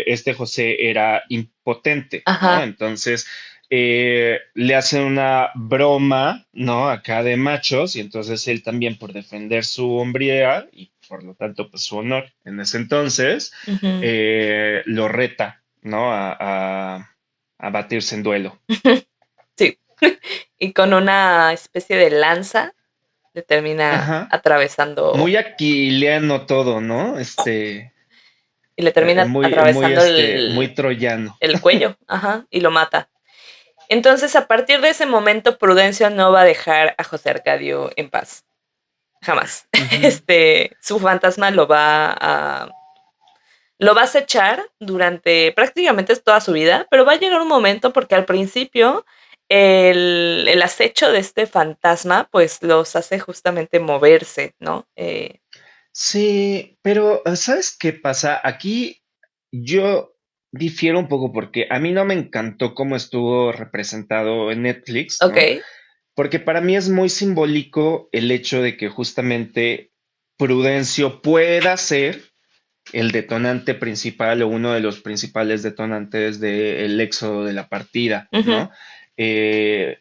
este José era impotente, ¿no? Ajá, Entonces le hacen una broma, ¿no? Acá de machos y entonces él también por defender su hombría y por lo tanto pues su honor en ese entonces ujú. lo reta, ¿no? A batirse en duelo. Sí. Y con una especie de lanza le termina Ajá. atravesando Muy aquiliano todo, ¿no? y le termina atravesando Muy troyano. el cuello, ajá, y lo mata. Entonces, a partir de ese momento, Prudencio no va a dejar a José Arcadio en paz. Jamás. Ujú. Su fantasma lo va a acechar durante prácticamente toda su vida, pero va a llegar un momento porque al principio el acecho de este fantasma pues los hace justamente moverse, ¿no? Sí, pero ¿sabes qué pasa? Aquí yo difiero un poco porque a mí no me encantó cómo estuvo representado en Netflix, Ok. ¿no? Porque para mí es muy simbólico el hecho de que justamente Prudencio pueda ser el detonante principal o uno de los principales detonantes del éxodo de la partida, Ujú. ¿no?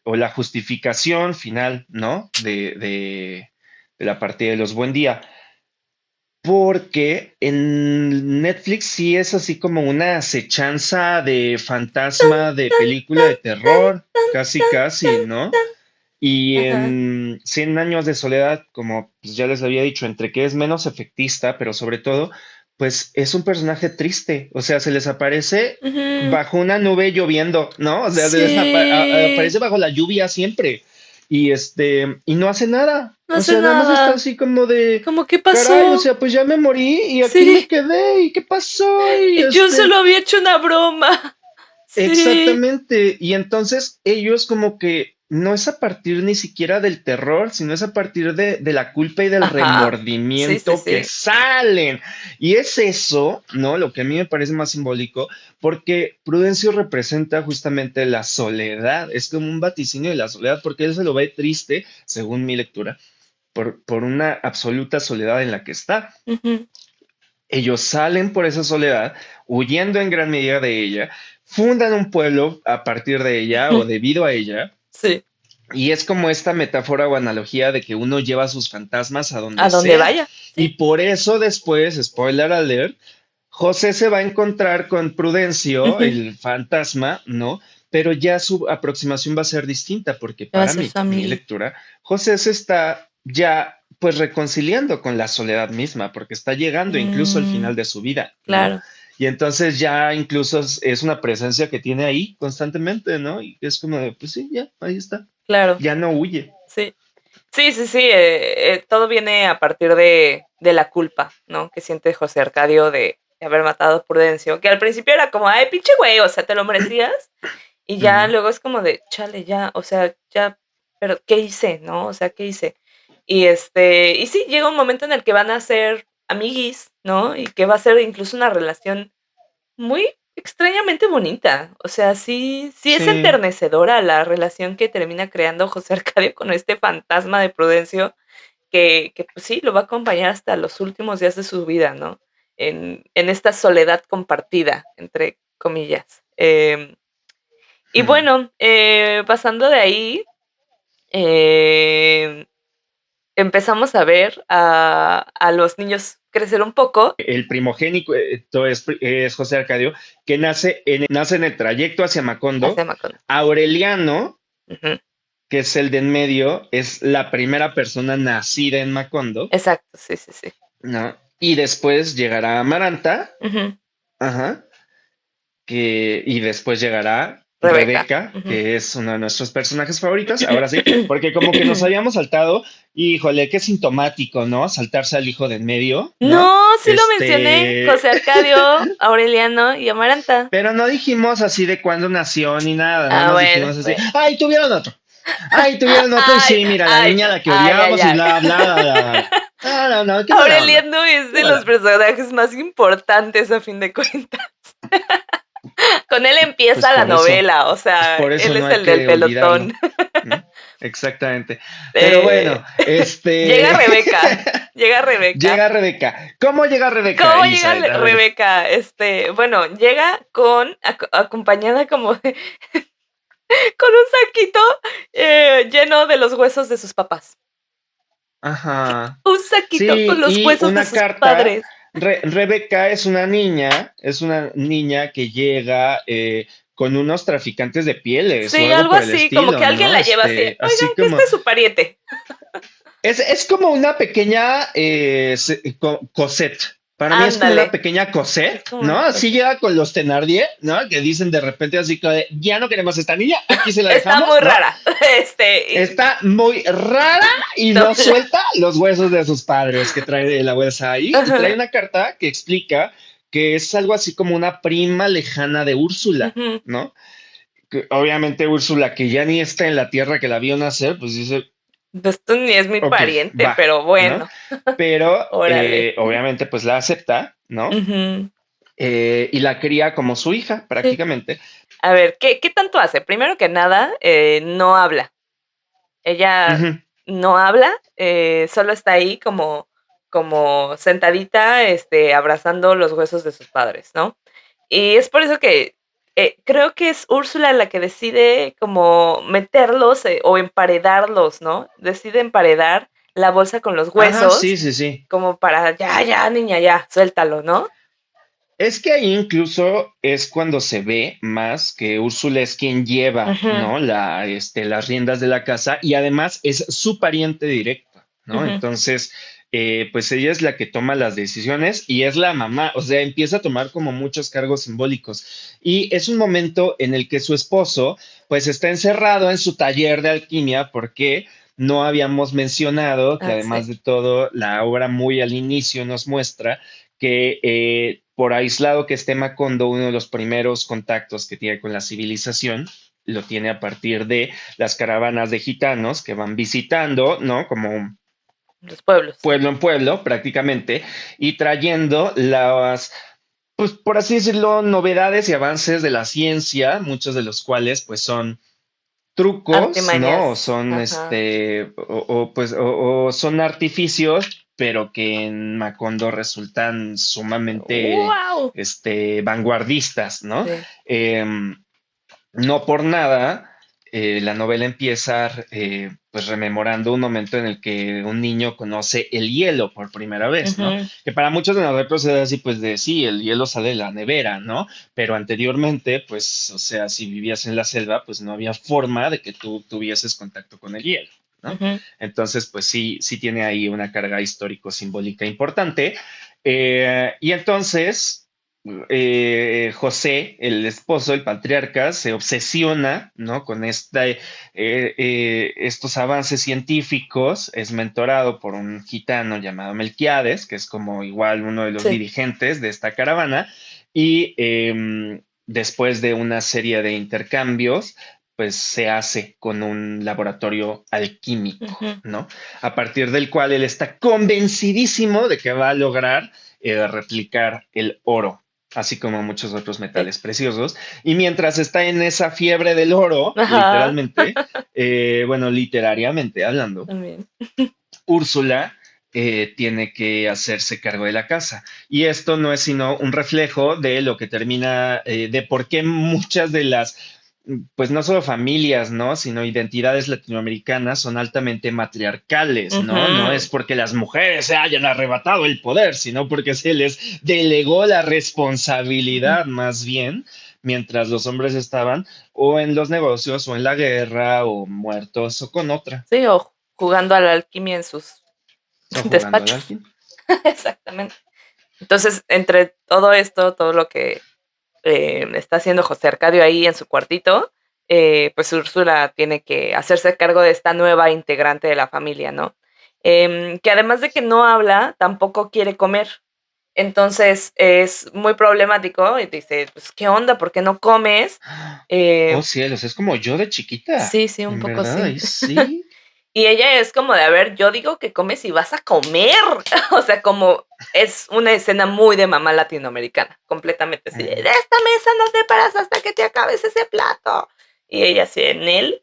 O la justificación final, ¿no? De la partida de los Buen Día. Porque en Netflix sí es así como una acechanza de Tan, fantasma de tan, película tan, de tan, terror, tan, casi tan, casi, tan, ¿no? tan. Y Ajá. en Cien años de soledad, como pues, ya les había dicho, entre que es menos efectista, pero sobre todo, pues es un personaje triste. O sea, se les aparece Ujú. bajo una nube lloviendo, ¿no? O sea, Sí. aparece bajo la lluvia siempre. Y no hace nada. No O hace sea, nada más está nada. así como de, ¿Cómo qué caray, o pasó? sea, pues ya me morí y aquí me Sí. quedé. ¿Y qué pasó? Y Yo solo había hecho una broma. Sí. exactamente. Y entonces ellos como que no es a partir ni siquiera del terror, sino es a partir de la culpa y del Ajá. Sí, sí, remordimiento que sí. salen. Y es eso, ¿no? Lo que a mí me parece más simbólico, porque Prudencio representa justamente la soledad. Es como un vaticinio de la soledad, porque él se lo ve triste, según mi lectura, por una absoluta soledad en la que está. Ujú. Ellos salen por esa soledad, huyendo en gran medida de ella, fundan un pueblo a partir de ella o debido a ella, Sí. y es como esta metáfora o analogía de que uno lleva sus fantasmas a A donde donde sea. vaya. Sí. Y por eso después, spoiler alert, José se va a encontrar con Prudencio, Ujú. el fantasma, ¿no? Pero ya su aproximación va a ser distinta, porque Va a para ser mí, su mi amiguito. lectura, José se está ya pues reconciliando con la soledad misma, porque está llegando incluso al Mm, final de su vida, ¿no? claro, Y entonces ya incluso es una presencia que tiene ahí constantemente, ¿no? Y es como de, pues sí, ya, ahí está. claro. Ya no huye. Sí. Sí, sí, sí. Todo viene a partir de la culpa, ¿no? Que siente José Arcadio de haber matado a Prudencio. Que al principio era como, ay, pinche güey, o sea, te lo merecías. Y ya Ujú. luego es como de, chale, ya, o sea, ya, pero ¿qué hice, no? O sea, ¿qué hice? Y sí, llega un momento en el que van a ser amiguis, ¿no? Y que va a ser incluso una relación muy extrañamente bonita. O sea, sí, sí es Sí. enternecedora la relación que termina creando José Arcadio con este fantasma de Prudencio, que pues sí, lo va a acompañar hasta los últimos días de su vida, ¿no? En esta soledad compartida, entre comillas. Y Mm. bueno, pasando de ahí, eh, empezamos a ver a los niños crecer un poco El primogénito es José Arcadio, que nace en el trayecto hacia Macondo. hacia Macondo. Aureliano, Ujú. que es el de en medio, es la primera persona nacida en Macondo, Exacto, sí, sí, sí. ¿no? Y después llegará Amaranta, Ujú. ajá, y después llegará Rebeca. Rebeca, Ujú. que es uno de nuestros personajes favoritos. Ahora sí, porque como que nos habíamos saltado, híjole, qué sintomático, ¿no? Saltarse al hijo de en medio, ¿no? No, sí lo mencioné. José Arcadio, Aureliano y Amaranta. Pero no dijimos así de cuándo nació ni nada, nada Ah, más bueno, dijimos así, bueno. ¡ay, tuvieron otro! ¡Ay, tuvieron otro! Y Ay, sí, mira, la ay, niña a la que ay, ay, odiábamos y ay. bla, bla, bla, bla. No, no, no, qué mala onda. Aureliano es Qué de mala los onda. personajes más importantes a fin de cuentas. Con él Pues empieza la novela, o sea, por eso él no es hay el del que pelotón. olvidarlo, ¿no? Exactamente. Pero bueno, Eh, llega Rebeca, llega Rebeca. llega Rebeca. ¿Cómo llega Rebeca, ¿Cómo llega Elizabeth? A ver. Rebeca? Bueno, llega acompañada como con un saquito lleno de los huesos de sus papás. Ajá. Un saquito con Sí, los y huesos de una sus carta. padres. Rebeca es una niña que llega con unos traficantes de pieles o Sí, algo algo por el así, como que estilo, alguien ¿no? la lleva así. Así Oigan, que como, este es su pariente. es como una pequeña Cosette. Para mí es como una Ándale. pequeña Es Cosette, como ¿no? una Así cosa. llega con los Thenardier, ¿no? Que dicen de repente así como de, ya no queremos a esta niña, aquí se la Está dejamos, muy ¿no? rara. Está muy rara y No, no suelta los huesos de sus padres que trae la bolsa ahí y trae ajá, una carta que explica que es algo así como una prima lejana de Úrsula, ujú. ¿no? Que obviamente Úrsula, que ya ni está en la tierra que la vio nacer, pues dice, Pues tú ni es mi ok, pariente, va, pero ¿no? bueno, Pero órale. obviamente pues la acepta, ¿no? Ujú. Y la cría como su hija Sí. prácticamente. A ver, ¿qué tanto hace? Primero que nada, no habla. Ella Ujú. no habla, solo está ahí como sentadita, abrazando los huesos de sus padres, ¿no? Y es por eso que creo que es Úrsula la que decide como meterlos o emparedarlos, ¿no? Decide emparedar la bolsa con los Ajá, sí, huesos, sí, sí. como para, ya, ya, niña, ya, suéltalo, ¿no? Es que ahí incluso es cuando se ve más que Úrsula es quien lleva, Ujú, ¿no? Las riendas de la casa y además es su pariente directo, ¿no? ujú, Entonces, pues ella es la que toma las decisiones y es la mamá, o sea, empieza a tomar como muchos cargos simbólicos. Y es un momento en el que su esposo, pues está encerrado en su taller de alquimia porque no habíamos mencionado que ah, sí, además de todo, la obra muy al inicio nos muestra que por aislado que esté Macondo, uno de los primeros contactos que tiene con la civilización, lo tiene a partir de las caravanas de gitanos que van visitando, ¿no? Como los pueblos, sí. pueblo en pueblo prácticamente, y trayendo las, pues por así decirlo, novedades y avances de la ciencia, muchos de los cuales pues son trucos, ¿no? O Artimañas, son ajá. o son artificios, pero que en Macondo resultan sumamente ¡Wow! vanguardistas, ¿no? Sí. Em, no por nada, la novela empieza pues rememorando un momento en el que un niño conoce el hielo por primera vez, ¿no? Ujú. Que para muchos de nosotros es así, pues de sí, el hielo sale de la nevera, ¿no? Pero anteriormente, pues, o sea, si vivías en la selva, pues no había forma de que tú tuvieses contacto con el hielo, ¿no? Ujú, Entonces, pues sí, sí tiene ahí una carga histórico-simbólica importante. Y entonces José, el esposo, el patriarca, se obsesiona, ¿no? Con estos avances científicos, es mentorado por un gitano llamado Melquiades, que es como igual uno de los sí, dirigentes de esta caravana, y después de una serie de intercambios, pues se hace con un laboratorio alquímico, ujú. ¿no? A partir del cual él está convencidísimo de que va a lograr replicar el oro, así como muchos otros Sí. metales preciosos. Y mientras está en esa fiebre del oro, Ajá. literalmente, bueno, literariamente hablando, También. Úrsula tiene que hacerse cargo de la casa. Y esto no es sino un reflejo de lo que termina, de por qué muchas de las pues no solo familias, ¿no? Sino identidades latinoamericanas son altamente matriarcales, ¿no? No es Ujú. porque las mujeres se hayan arrebatado el poder, sino porque se les delegó la responsabilidad más bien, mientras los hombres estaban o en los negocios o en la guerra o muertos o con otra, Sí, o jugando a la alquimia en sus o jugando al despachos. alquim. Exactamente. Entonces, entre todo esto, todo lo que está haciendo José Arcadio ahí en su cuartito, pues Úrsula tiene que hacerse cargo de esta nueva integrante de la familia, ¿no? Que además de que no habla, tampoco quiere comer. Entonces es muy problemático y dice, pues, ¿qué onda? ¿Por qué no comes? Oh Eh, cielos, es como yo de chiquita, sí, sí, un en poco verdad, sí. ahí sí. Y ella es como de, a ver, yo digo que comes y vas a comer. O sea, como es una escena muy de mamá latinoamericana, completamente así, de Ujú. esta mesa no te paras hasta que te acabes ese plato. Y ella así en él,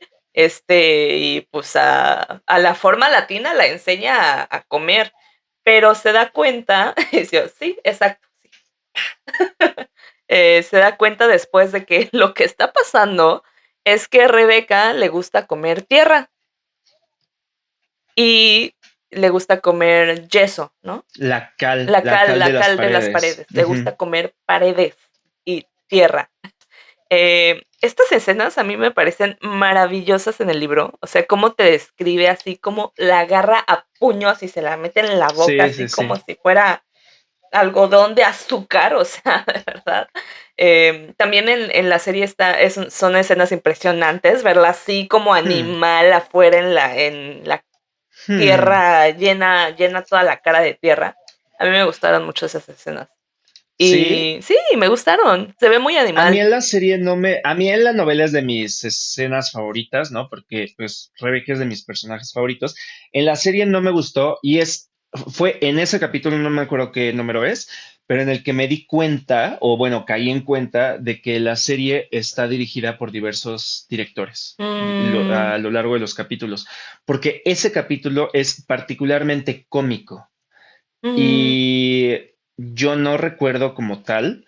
y pues a la forma latina la enseña a comer, pero se da cuenta, y dice, sí, exacto, sí. Se da cuenta después de que lo que está pasando es que Rebeca le gusta comer tierra y le gusta comer yeso, ¿no? La cal de La las cal de las paredes. paredes. Le Ujú. gusta comer paredes y tierra. Estas escenas a mí me parecen maravillosas en el libro. O sea, cómo te describe así, como la agarra a puños y se la mete en la boca, Sí, así sí, sí. como si fuera algodón de azúcar, o sea, de verdad. También en la serie son escenas impresionantes, verla así como Hmm. animal afuera en la Hmm. tierra llena toda la cara de tierra. A mí me gustaron mucho esas escenas. Sí, Y sí, me gustaron. Se ve muy a mí animal. en la serie no me, a mí en la novela es de mis escenas favoritas, ¿no? Porque pues Rebecca es de mis personajes favoritos. En la serie no me gustó y fue en ese capítulo, no me acuerdo qué número es, pero en el que me di cuenta, o bueno, caí en cuenta de que la serie está dirigida por diversos directores Mm, a lo largo de los capítulos, porque ese capítulo es particularmente cómico mm, y yo no recuerdo como tal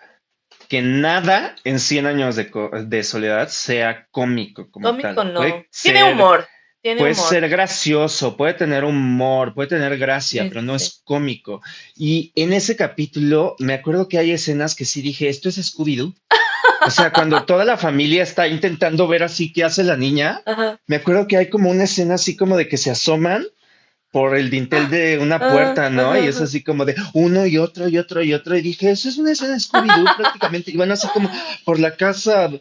que nada en 100 años de soledad sea cómico como cómico tal. no. Tiene humor. Tiene Puede humor. ser gracioso, puede tener humor, puede tener gracia, Sí, pero sí, no sí. es cómico. Y en ese capítulo me acuerdo que hay escenas que sí dije, esto es Scooby-Doo. O sea, cuando toda la familia está intentando ver así qué hace la niña, Ajá. me acuerdo que hay como una escena así como de que se asoman por el dintel de una Ah, puerta, ¿no? ajá, Y es ajá. así como de uno y otro y otro y otro. Y dije, eso es una escena de Scooby-Doo prácticamente. Y van así como por la casa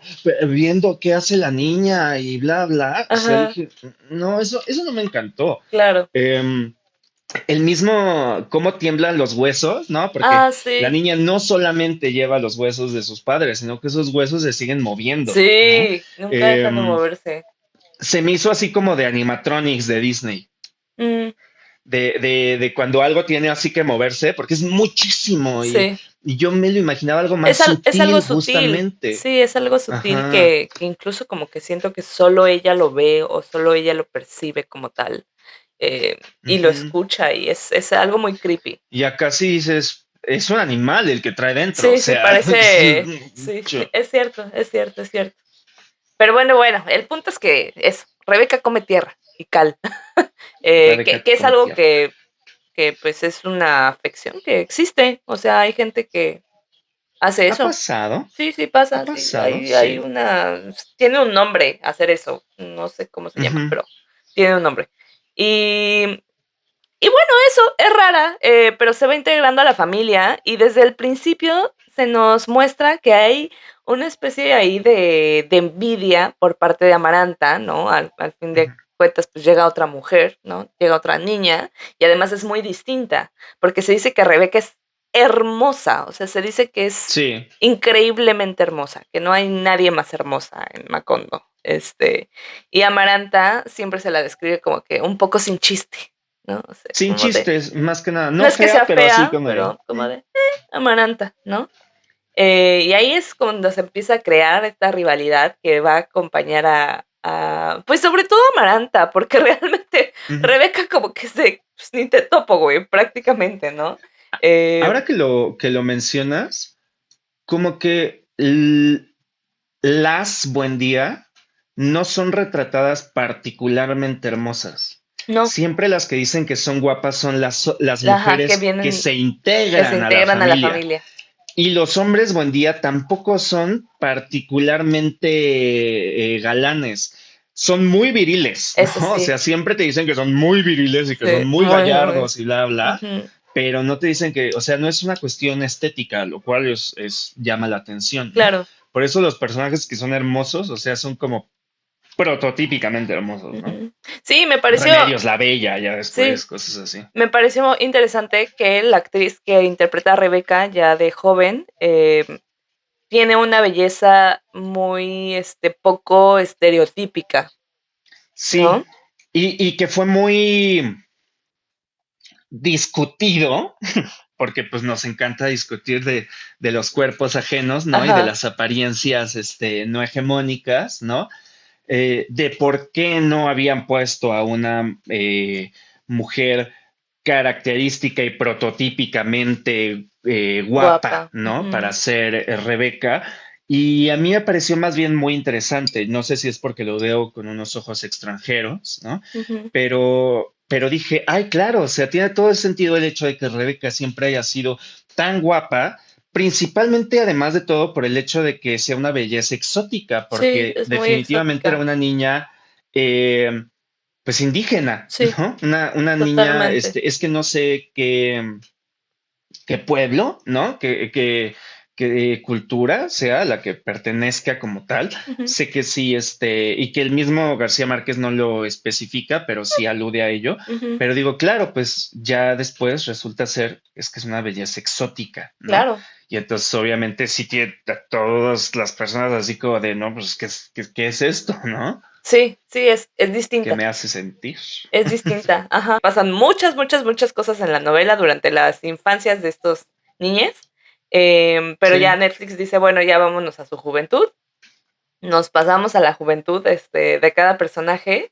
viendo qué hace la niña y bla, bla. O sea, Ajá, dije, no, eso no me encantó. claro. Em, el mismo, cómo tiemblan los huesos, ¿no? Porque Ah, la sí. niña no solamente lleva los huesos de sus padres, sino que esos huesos se siguen moviendo, ¿no? Sí, nunca dejan de Em, moverse. se me hizo así como de animatronics de Disney. Mm, De cuando algo tiene así que moverse, porque es muchísimo sí. y yo me lo imaginaba algo más Es algo sutil sutil. justamente. Sí, es algo sutil Ajá. que incluso como que siento que solo ella lo ve o solo ella lo percibe como tal. Y lo Ujú. escucha y es algo muy creepy. Y acá sí dices, es un animal el que trae dentro, o Sí, sí, sea, parece. Sí, sí, es cierto, es cierto, es cierto. Pero bueno, el punto es que eso, Rebeca come tierra y cal, Rebeca que es come algo tierra. que pues es una afección que existe. O sea, hay gente que hace ¿Ha eso. pasado? Sí, sí ¿Ha pasa, sí, pasado? hay Sí. una, tiene un nombre hacer eso, no sé cómo se llama, Ujú. pero tiene un nombre. Y y bueno, eso es rara, pero se va integrando a la familia y desde el principio se nos muestra que hay una especie ahí de envidia por parte de Amaranta, ¿no? Al fin Ujú. de cuentas, pues llega otra mujer, ¿no? Llega otra niña y además es muy distinta, porque se dice que Rebeca es hermosa, o sea, se dice que es Sí, increíblemente hermosa, que no hay nadie más hermosa en Macondo. Y Amaranta siempre se la describe como que un poco sin chiste, ¿no? O sea, sin como de, chistes, más que nada. no No es que fea, sea pero así fea, como de, pero como de, Amaranta, ¿no? Y ahí es cuando se empieza a crear esta rivalidad que va a acompañar pues sobre todo Amaranta, porque realmente ujú. Rebeca como que pues, ni te topo, güey, prácticamente, ¿no? Eh, Ahora que lo mencionas, como que las Buendía no son retratadas particularmente hermosas. No, Siempre las que dicen que son guapas son las ajá, que mujeres que vienen, se que se integran a la integran a la familia. familia. Y los hombres Buendía tampoco son particularmente galanes. Son muy viriles, Eso ¿no? O sí, sea, siempre te dicen que son muy viriles y que sí, son muy muy, muy. gallardos y bla, bla, Ujú, pero no te dicen que, o sea, no es una cuestión estética, lo cual llama la atención, ¿no? claro. Por eso los personajes que son hermosos, o sea, son como prototípicamente hermosos, ¿no? Ujú. Sí, me pareció, Remedios la Bella, ya después, sí, cosas así. me pareció interesante que la actriz que interpreta a Rebeca ya de joven tiene una belleza muy, poco estereotípica, Sí, ¿no? y que fue muy discutido, porque pues nos encanta discutir de los cuerpos ajenos, ¿no? Y de Ajá, las apariencias no hegemónicas, ¿no? De por qué no habían puesto a una mujer característica y prototípicamente guapa, guapa. ¿no? Para Ujú, ser Rebeca. Y a mí me pareció más bien muy interesante. No sé si es porque lo veo con unos ojos extranjeros, ¿no? ujú. Pero dije, ay, claro, o sea, tiene todo el sentido el hecho de que Rebeca siempre haya sido tan guapa, principalmente además de todo por el hecho de que sea una belleza exótica, Sí, porque es muy definitivamente era exótica. una niña, eh, pues indígena, Sí, ¿no? Una niña, totalmente. es que no sé qué pueblo, ¿no? Que cultura sea la que pertenezca como tal. Ujú, Sé que sí, y que el mismo García Márquez no lo especifica, pero sí alude a ello. ujú, Pero digo, claro, pues ya después resulta ser, es que es una belleza exótica, ¿no? claro. Y entonces obviamente sí tiene a todas las personas así como de, no, pues, ¿qué es esto, no? Sí, sí, es ¿Qué distinta. me hace sentir? Es distinta. Ajá. Pasan muchas, muchas, muchas cosas en la novela durante las infancias de estos niños. Pero ya Sí, Netflix dice, bueno, ya vámonos a su juventud. Nos pasamos a la juventud de cada personaje.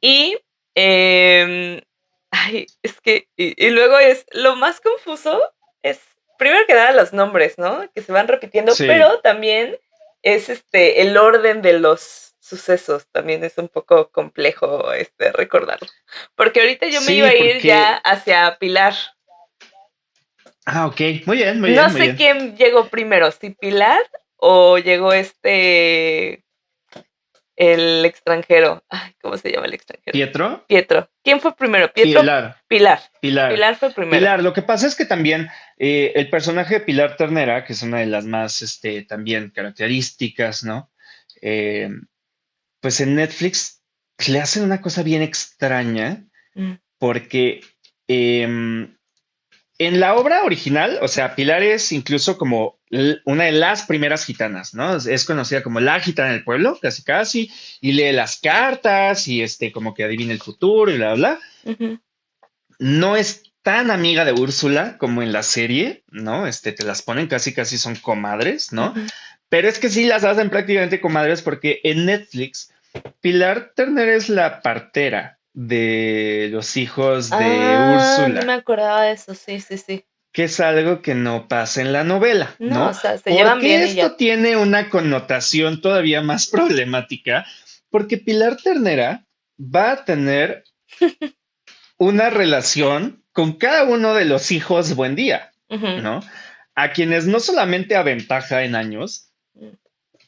Y ay, es que, y luego es lo más confuso es primero que nada los nombres, ¿no? Que se van repitiendo, sí. pero también es el orden de los sucesos, también es un poco complejo recordarlo. Porque ahorita yo me iba Sí, a ir ya porque... hacia Pilar. Ah, ok. Muy bien, muy No bien, muy sé bien. quién llegó primero, si Pilar o llegó el extranjero. Ay, ¿cómo se llama el extranjero? Pietro, Pietro. ¿Quién fue primero? ¿Pietro? Pilar, Pilar. Pilar, Pilar fue primero. Pilar. Lo que pasa es que también el personaje de Pilar Ternera, que es una de las más, también características, ¿no? Eh, pues en Netflix le hacen una cosa bien extraña Mm, porque em, en la obra original, o sea, Pilar es incluso como una de las primeras gitanas, ¿no? Es conocida como la gitana del pueblo, casi casi, y lee las cartas y como que adivina el futuro y bla, bla. ujú, No es tan amiga de Úrsula como en la serie, ¿no? Te las ponen casi casi son comadres, ¿no? ujú. Pero es que sí las hacen prácticamente comadres porque en Netflix Pilar Turner es la partera de los hijos de Ah, no me Úrsula, acordaba de eso. Sí, sí, sí. que es algo que no pasa en la novela, No, o ¿no? sea, se ¿Por llevan bien qué y ya. esto tiene una connotación todavía más problemática? Porque Pilar Ternera va a tener una relación con cada uno de los hijos Buendía, Ujú, ¿no? A quienes no solamente aventaja en años mm.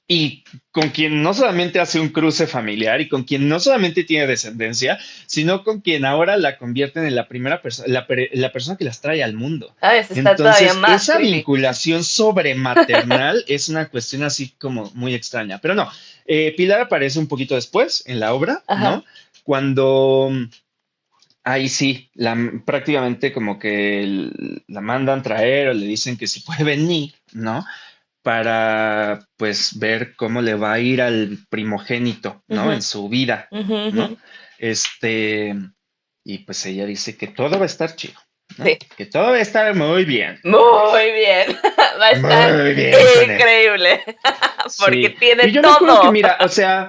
y con quien no solamente hace un cruce familiar y con quien no solamente tiene descendencia, sino con quien ahora la convierten en la primera persona, la persona que las trae al mundo. Ah, ese está todavía Entonces, más esa creepy. vinculación sobrematernal es una cuestión así como muy extraña. Pero no, Pilar aparece un poquito después en la obra, ¿no? Ajá. Cuando ahí sí, prácticamente como que la mandan traer o le dicen que si puede venir, ¿no? Para pues ver cómo le va a ir al primogénito, ¿no? En Ujú, su vida, ujú, ¿no? ujú. Este, y pues ella dice que todo va a estar chido, ¿no? Sí. Que todo va a estar muy bien, Muy bien. Va a estar muy bien con él. increíble. Porque Sí, tiene y yo me acuerdo que, todo. mira, o sea,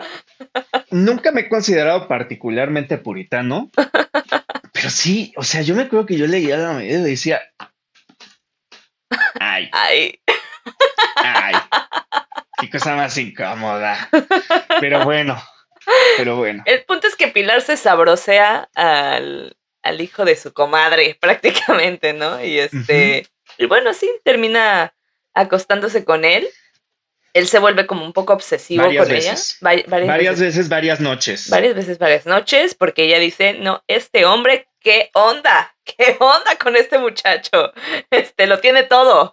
nunca me he considerado particularmente puritano, pero sí, o sea, yo me acuerdo que yo leía la medida y decía, ay, Ay. ay. Qué cosa más incómoda. Pero bueno, pero bueno. El punto es que Pilar se sabrosea al hijo de su comadre, prácticamente, ¿no? Ujú. Y bueno, sí, termina acostándose con él. Él se vuelve como un poco obsesivo Varias con ella, veces. Varias veces, varias noches. varias noches, porque ella dice, no, este hombre, ¿qué onda? ¿Qué onda con este muchacho?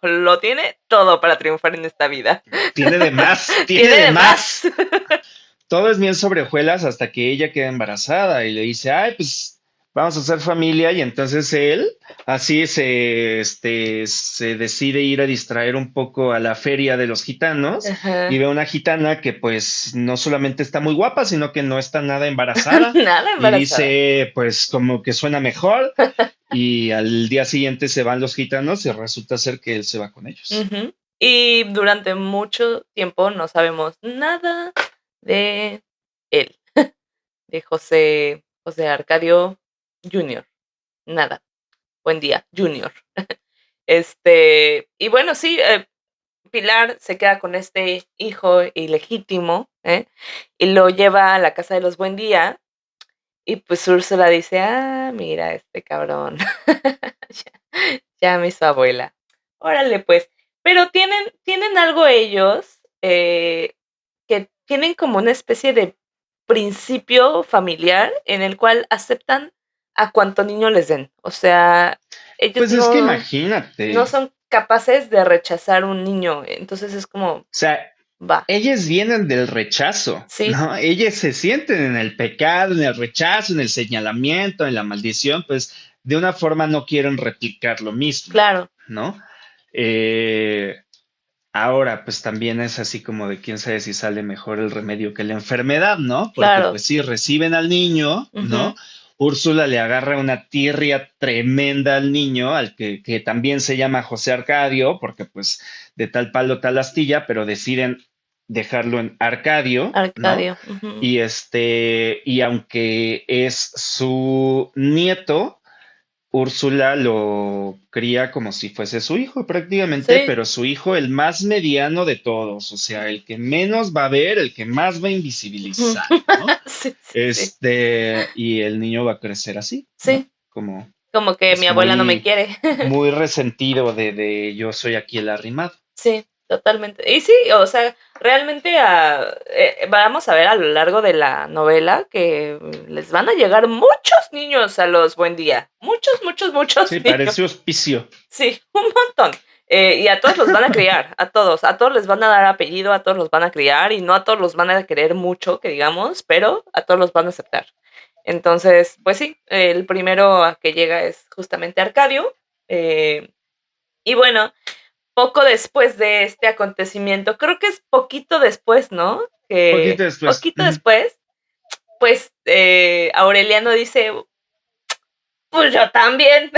Lo tiene todo para triunfar en esta vida. Tiene de más, tiene Tiene de de más. más. Todo es bien sobre hojuelas hasta que ella queda embarazada y le dice, ay, pues vamos a hacer familia. Y entonces él así se decide ir a distraer un poco a la feria de los gitanos y Ajá. ve una gitana que pues no solamente está muy guapa, sino que no está nada embarazada. Nada Y embarazada. dice, pues como que suena mejor. Y al día siguiente se van los gitanos y resulta ser que él se va con ellos. Ujú. Y durante mucho tiempo no sabemos nada de él, de José Arcadio Junior. Nada. Buen día, Junior. Y bueno, sí, Pilar se queda con este hijo ilegítimo, ¿eh? Y lo lleva a la casa de los Buendía. Y pues Úrsula dice, ah, mira, este cabrón. Ya me hizo abuela. Órale, pues. Pero tienen algo ellos que tienen como una especie de principio familiar en el cual aceptan a cuanto niño les den. O sea, ellos Pues es que no imagínate, son capaces de rechazar un niño. Entonces es como, o sea, va, ellas vienen del rechazo, sí, ¿no? Ellas se sienten en el pecado, en el rechazo, en el señalamiento, en la maldición, pues de una forma no quieren replicar lo mismo, claro, ¿no? Eh, Ahora, pues también es así como de quién sabe si sale mejor el remedio que la enfermedad, ¿no? Porque claro. pues sí, reciben al niño, ¿no? Ujú, Úrsula le agarra una tirria tremenda al niño, que también se llama José Arcadio, porque pues de tal palo tal astilla, pero deciden dejarlo en Arcadio, ¿no? Arcadio. Ujú, Y aunque es su nieto, Úrsula lo cría como si fuese su hijo prácticamente, sí. pero su hijo el más mediano de todos, o sea, el que menos va a ver, el que más va a Ujú. invisibilizar, ¿no? Sí, sí, sí. Y el niño va a crecer así, ¿no? Sí, Como, como que mi pues abuela no me muy, quiere. muy resentido de yo soy aquí el arrimado. Sí, totalmente. Y sí, o sea, realmente vamos a ver a lo largo de la novela que les van a llegar muchos niños a los Buendía. Muchos, muchos, muchos Sí, niños. parece hospicio. Sí, un montón. Y a todos los van a criar, a todos les van a dar apellido, a todos los van a criar y no a todos los van a querer mucho, que digamos, pero a todos los van a aceptar. Entonces, pues sí, el primero a que llega es justamente Arcadio. eh, y bueno, poco después de este acontecimiento, creo que es poquito después, ¿no? Poquito Que después. poquito después, pues Aureliano dice, pues yo también.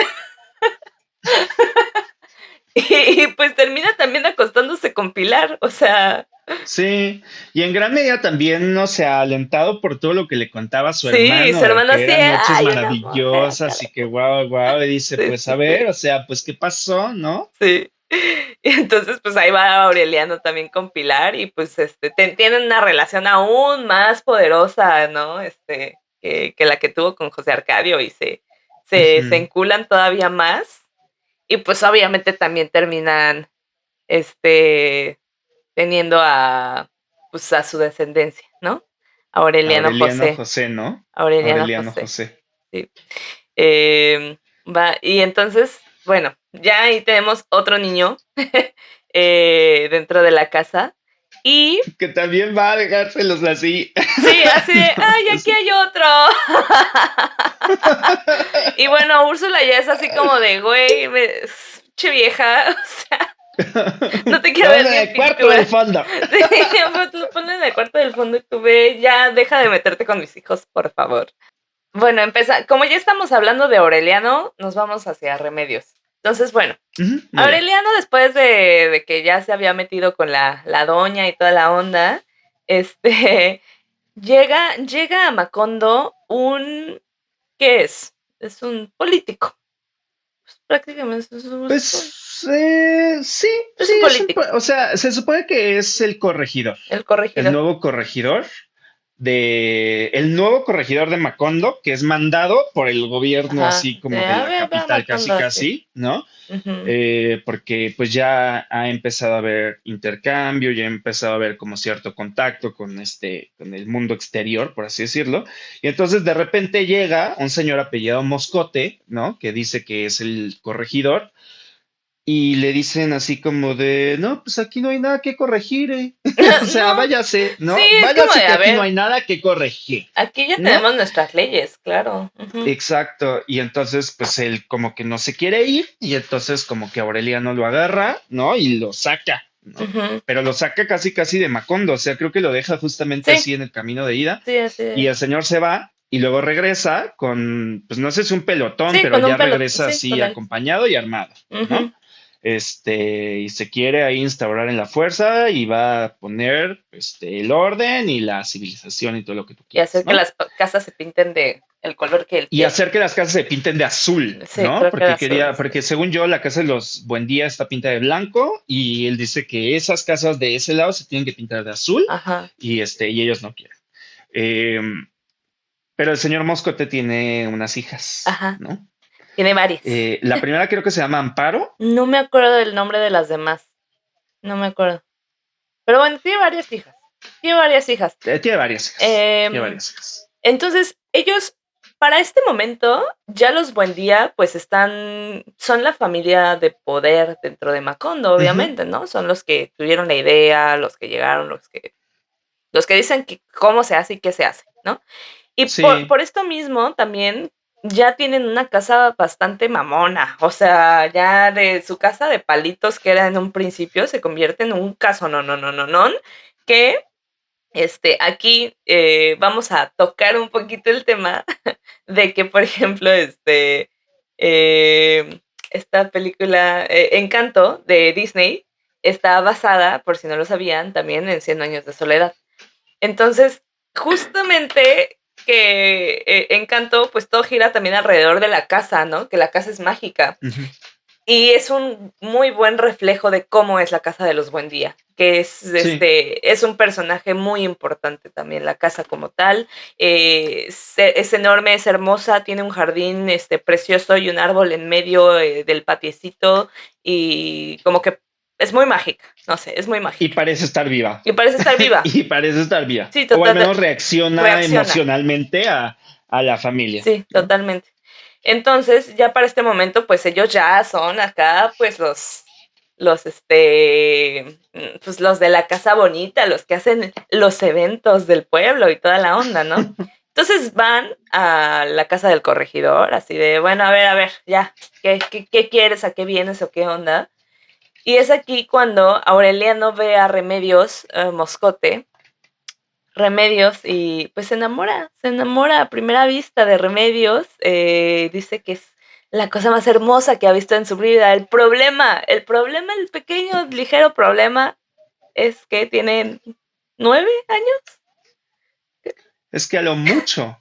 Y pues termina también acostándose con Pilar, o sea, Sí, y en gran medida también, no se ha alentado por todo lo que le contaba a su sí, su hermano, de hermano que así, eran noches ay, una mujer. maravillosas y que guau, guau, y dice, Sí, pues sí, a ver, sí, o sea, pues ¿qué pasó, no? sí. Y entonces, pues ahí va Aureliano también con Pilar y pues tienen una relación aún más poderosa, ¿no? Que la que tuvo con José Arcadio y se Ujú. enculan todavía más y pues obviamente también terminan, este, teniendo pues a su descendencia, ¿no? Aureliano Aureliano José, José, ¿no? Aureliano Aureliano José, José. sí. Y entonces, bueno, ya ahí tenemos otro niño dentro de la casa. Y Que también va a dejárselos así. sí, así de, No, ¡ay, aquí es- hay otro! Y bueno, Úrsula ya es así como de, güey, che vieja, o sea, no te quiero ver Ponme ni en en el cuarto del pintura. fondo. Sí, pues lo ponen en el cuarto del fondo y tú ve, ya deja de meterte con mis hijos, por favor. Bueno, como ya estamos hablando de Aureliano, nos vamos hacia Remedios. Entonces, bueno, Ujú, muy bien. Aureliano, después de que ya se había metido con la doña y toda la onda, este, llega a Macondo ¿qué es? Es un político, prácticamente Pues sí, es sí, un es político, o sea, se supone que es el corregidor, el el corregidor. nuevo corregidor el nuevo corregidor de Macondo, que es mandado por el gobierno Ajá, así como de, de a la ver, ve a capital, casi Macondo así. casi, ¿no? Ujú. Porque pues ya ha empezado a haber intercambio, ya ha empezado a haber como cierto contacto con con el mundo exterior, por así decirlo. Y entonces de repente llega un señor apellidado Moscote, ¿no? Que dice que es el corregidor y le dicen así como de, no, pues aquí no hay nada que corregir, ¿eh? O sea, No, váyase, sí, ¿no? es como Váyase de, que a aquí no ver, hay nada que corregir, aquí ya ¿no? tenemos nuestras leyes, claro. Ujú, Exacto, y entonces pues él como que no se quiere ir y entonces como que Aureliano lo agarra, ¿no? Y lo saca, ¿no? ujú. Pero lo saca casi casi de Macondo, o sea, creo que lo deja justamente Sí, así en el camino de ida sí, así y es. el señor se va y luego regresa con, pues no sé si un pelotón, Sí, pero con un ya pelo, regresa sí, así con él. acompañado y armado, ¿no? Ujú. Y se quiere ahí instaurar en la fuerza y va a poner el orden y la civilización y todo lo que tú Y quieras, hacer que ¿no? las casas se pinten de el color que él Y quiere. hacer que las casas se pinten de azul, Sí, ¿no? creo que era Porque azul, quería, sí. porque según yo, la casa de los Buendía está pintada de blanco y él dice que esas casas de ese lado se tienen que pintar de azul Ajá, y ellos no quieren. Eh, pero el señor Moscote tiene unas hijas, ajá. ¿no? Tiene varias. La primera creo que se llama Amparo, No me acuerdo del nombre de las demás. No me acuerdo. Pero bueno, tiene varias hijas. Tiene varias hijas. tiene varias hijas, tiene Em, varias hijas. entonces, ellos, para este momento, ya los Buendía, pues son la familia de poder dentro de Macondo, Ujú, obviamente, ¿no? Son los que tuvieron la idea, los que llegaron, los que dicen que cómo se hace y qué se hace, ¿no? Y por, sí, por esto mismo también ya tienen una casa bastante mamona, o sea, ya de su casa de palitos que era en un principio se convierte en un caso no, no, no, no, no, que aquí vamos a tocar un poquito el tema de que, por ejemplo, eh, esta película Encanto de Disney está basada, por si no lo sabían, también en Cien años de soledad. Entonces, justamente que Encanto, pues todo gira también alrededor de la casa, ¿no? Que la casa es mágica. ujú, Y es un muy buen reflejo de cómo es la casa de los Buendía, que sí. es un personaje muy importante también, la casa como tal. Es enorme, es hermosa, tiene un jardín precioso y un árbol en medio del patiecito y como que es muy mágica, no sé, es muy Y mágica. parece estar viva. Y parece estar viva. Y parece estar viva. Sí, O al total, menos reacciona reacciona. emocionalmente a la familia, Sí, ¿no? totalmente. Entonces, ya para este momento, pues ellos ya son acá, pues pues los de la casa bonita, los que hacen los eventos del pueblo y toda la onda, ¿no? Entonces van a la casa del corregidor, así de, bueno, a ver, ya, ¿qué quieres? ¿A qué vienes o qué onda? Y es aquí cuando Aureliano ve a Remedios Moscote, Remedios y pues se enamora a primera vista de Remedios, dice que es la cosa más hermosa que ha visto en su vida. El pequeño, ligero problema es que tiene 9 años, Es que a lo a lo mucho,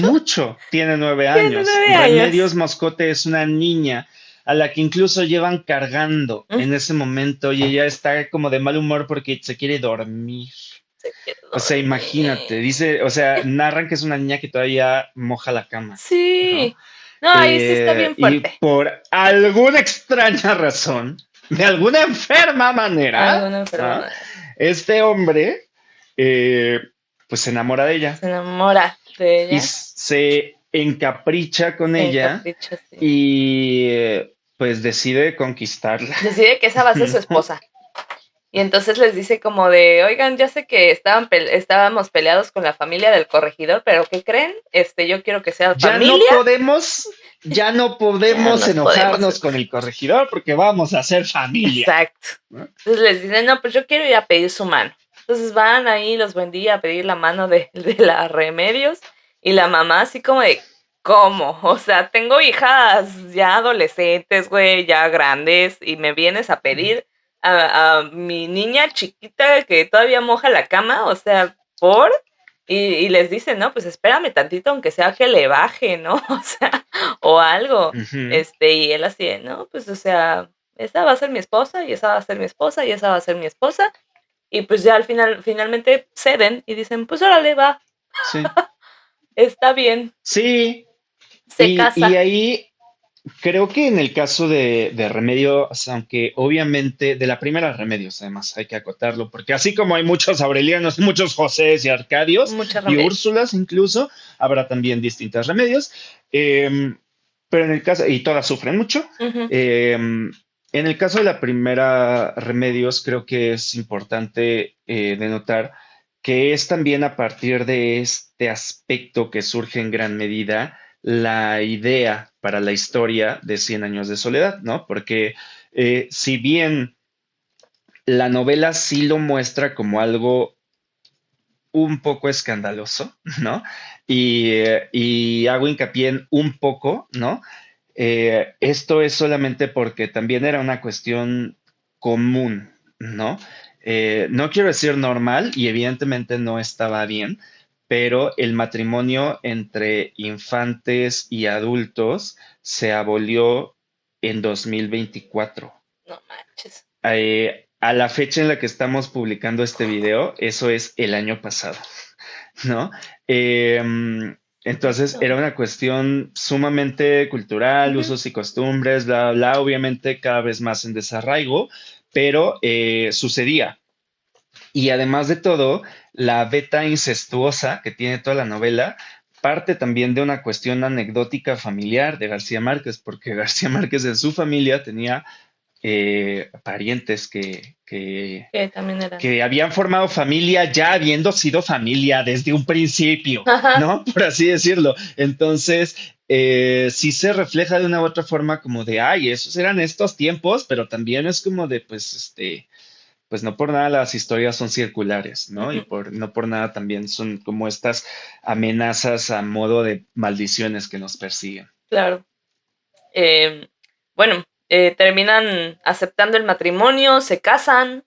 mucho tiene nueve tiene años. 9 años. Remedios Moscote es una niña a la que incluso llevan cargando Mm, en ese momento y ella está como de mal humor porque se quiere dormir. se quiere O sea, imagínate, dormir. dice, o sea, narran que es una niña que todavía moja la cama, ¿no? Sí, no, ahí sí está bien Y fuerte. por alguna extraña razón, de alguna enferma manera, Alguna ¿ah? enfermedad. Este hombre, eh, pues se enamora de ella Se enamora de y ella, se encapricha con se ella encapricha, sí. y pues decide conquistarla, Decide que esa va a ser su ¿no? esposa. Y entonces les dice como de, oigan, ya sé que estábamos peleados con la familia del corregidor, pero ¿qué creen? Yo quiero que sea Ya no familia, podemos, ya no ya podemos nos podemos enojarnos con enojar. el corregidor porque vamos a ser familia, Exacto. ¿no? Entonces les dicen, no, pues yo quiero ir a pedir su mano. Entonces van ahí los Buendía a pedir la mano de la Remedios y la mamá así como de, ¿cómo? O sea, tengo hijas ya adolescentes, güey, ya grandes y me vienes a pedir a mi niña chiquita que todavía moja la cama, o sea, ¿por? Y les dicen, no, pues espérame tantito, aunque sea que le baje, ¿no? O sea, o algo. Ujú. Y él así de, no, pues, o sea, esa va a ser mi esposa, y esa va a ser mi esposa, y esa va a ser mi esposa. Y pues ya al final, finalmente ceden y dicen, pues órale, va, Sí. está bien, Sí, se y casa. ahí creo que en el caso de Remedios, aunque obviamente de la primera Remedios, además hay que acotarlo, porque así como hay muchos Aurelianos, muchos Josés y Arcadios Muchos y remedios. Úrsulas incluso, habrá también distintas Remedios. Pero en el caso, y todas sufren mucho. Ujú. En el caso de la primera Remedios, creo que es importante denotar que es también a partir de este aspecto que surge en gran medida la idea para la historia de Cien años de soledad, ¿no? Porque si bien la novela sí lo muestra como algo un poco escandaloso, ¿no? Y hago hincapié en un poco, ¿no? Esto es solamente porque también era una cuestión común, ¿no? No quiero decir normal y evidentemente no estaba bien, pero el matrimonio entre infantes y adultos se abolió en 2024. No manches. A la fecha en la que estamos publicando este video, eso es el año pasado. ¿No? Entonces era Perfecto. una cuestión sumamente cultural, Ujú. usos y costumbres, bla, bla, bla, obviamente cada vez más en desarraigo, pero sucedía. Y además de todo, la beta incestuosa que tiene toda la novela parte también de una cuestión anecdótica familiar de García Márquez, porque García Márquez en su familia tenía parientes Que también eran. que habían formado familia ya habiendo sido familia desde un principio, Ajá. ¿no? Por así decirlo. Entonces, sí se refleja de una u otra forma como de, ay, esos eran estos tiempos, pero también es como de, pues, pues no por nada las historias son circulares, ¿no? Y Ujú. no por nada también son como estas amenazas a modo de maldiciones que nos persiguen. Claro. Eh, bueno, terminan aceptando el matrimonio, se casan.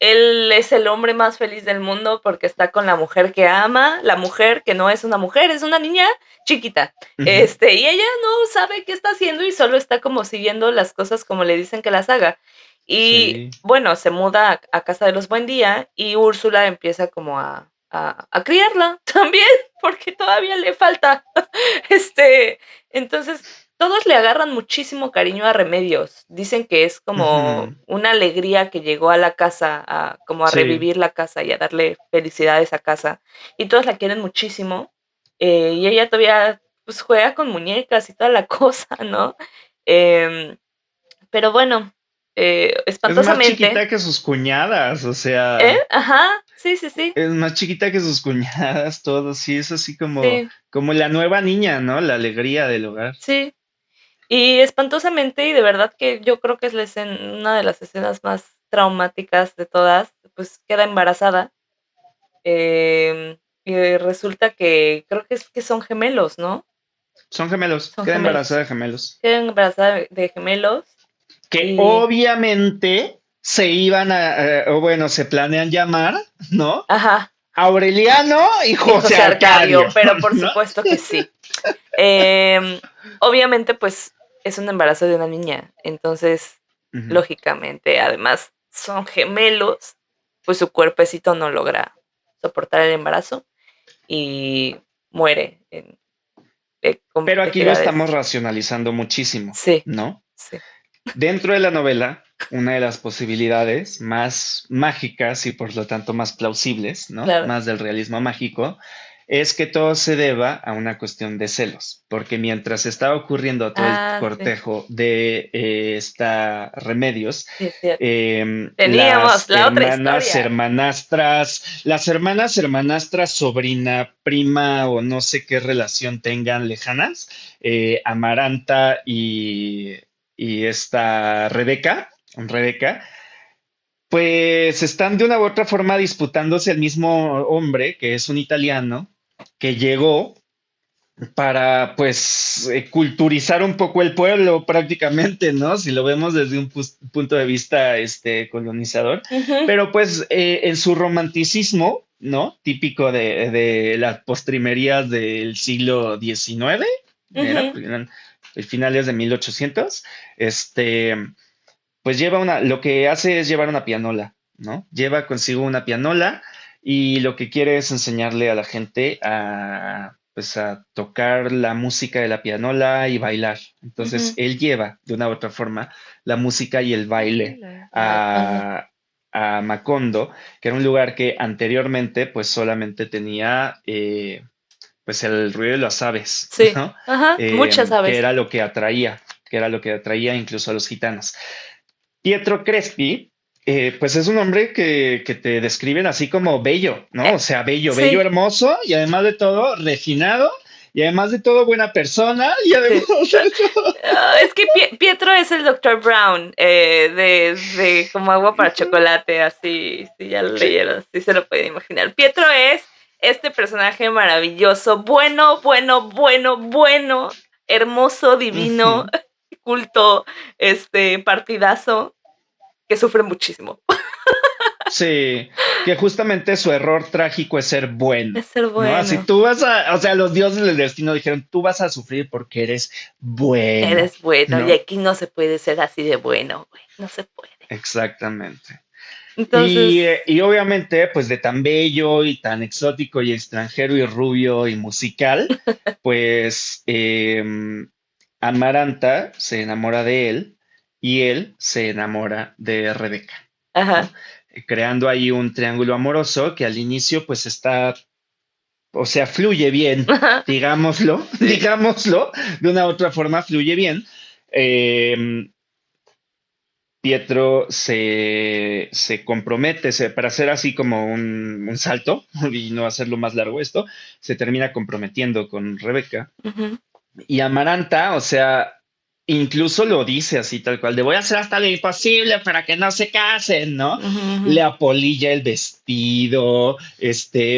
Él es el hombre más feliz del mundo porque está con la mujer que ama, la mujer que no es una mujer, es una niña chiquita. Ujú. Y ella no sabe qué está haciendo y solo está como siguiendo las cosas como le dicen que las haga. Y Sí. bueno, se muda a casa de los Buendía y Úrsula empieza como a criarla también, porque todavía le falta. Entonces todos le agarran muchísimo cariño a Remedios. Dicen que es como Ujú. una alegría que llegó a la casa, como a Sí. revivir la casa y a darle felicidad a esa casa. Y todos la quieren muchísimo. Y ella todavía pues juega con muñecas y toda la cosa, ¿no? Em, pero bueno, Es más espantosamente. chiquita que sus cuñadas, o sea. Ajá, sí, sí, sí, Es más chiquita que sus cuñadas, todo, sí, es así sí, como la nueva niña, ¿no? La alegría del hogar. sí. Y espantosamente, y de verdad que yo creo que es una de las escenas más traumáticas de todas, pues queda embarazada. Y resulta que creo que es que son gemelos, ¿no? Son gemelos, Son queda embarazada gemelos. de gemelos. Queda embarazada de gemelos Que y obviamente se iban o bueno, se planean llamar, ¿no? ajá, Aureliano y y José José Arcadio, Arcadio, pero por ¿no? supuesto que sí. Em, Obviamente, pues, es un embarazo de una niña, entonces, Ujú. lógicamente, además son gemelos, pues su cuerpecito no logra soportar el embarazo y muere de Pero aquí lo estamos complejidades. racionalizando muchísimo, Sí, ¿no? sí, Dentro de la novela, una de las posibilidades más mágicas y por lo tanto más plausibles, ¿no? claro. Más del realismo mágico, es que todo se deba a una cuestión de celos, porque mientras estaba ocurriendo todo el Ah, sí, cortejo de esta Remedios, sí, es cierto. Teníamos las la otra historia. las hermanas, hermanastras, sobrina, prima o no sé qué relación tengan lejanas, Amaranta y esta Rebeca, pues están de una u otra forma disputándose el mismo hombre, que es un italiano, que llegó para pues culturizar un poco el pueblo prácticamente, ¿no? Si lo vemos desde un punto de vista colonizador, Ujú. pero pues en su romanticismo ¿no? Típico de las postrimerías del siglo XIX, era, Ujú, porque eran finales de 1800. Este, pues lleva lo que hace es llevar una pianola, ¿no? Lleva consigo una pianola y lo que quiere es enseñarle a la gente pues a tocar la música de la pianola y bailar. Entonces, ujú. él lleva de una u otra forma la música y el baile Ajá. a Macondo, que era un lugar que anteriormente pues solamente tenía pues el ruido de las aves, Sí, ¿no? ajá, muchas Que aves. era lo que era lo que atraía incluso a los gitanos. Pietro Crespi, pues es un hombre que te describen así como bello, ¿no? O sea, bello, bello, Sí, hermoso y además de todo, refinado y además de todo, buena persona y además sí. de todo. Es que Pietro es el Doctor Brown, de como agua para chocolate, así, si ya lo leyeron, sí se lo pueden imaginar. Pietro es este personaje maravilloso, bueno, bueno, bueno, bueno, hermoso, divino, Ujú. culto, partidazo, que sufre muchísimo. Sí, que justamente su error trágico es ser bueno, Es ser ¿no? Así bueno. tú o sea, los dioses del destino dijeron, tú vas a sufrir porque eres bueno, Eres bueno, y ¿no? aquí no se puede ser así de bueno, güey, no se puede. Exactamente. Entonces, Y obviamente, pues de tan bello y tan exótico y extranjero y rubio y musical, pues Amaranta se enamora de él y él se enamora de Rebeca, ¿no? ajá, Creando ahí un triángulo amoroso que al inicio pues está, o sea, fluye bien, ajá, digámoslo, sí, digámoslo, de una u otra forma fluye bien. Eh, Pietro se compromete para hacer así como un salto y no hacerlo más largo esto, se termina comprometiendo con Rebeca. ujú, Y Amaranta, o sea, incluso lo dice así tal cual, de voy a hacer hasta lo imposible para que no se casen, ¿no? ujú, ujú. Le apolilla el vestido,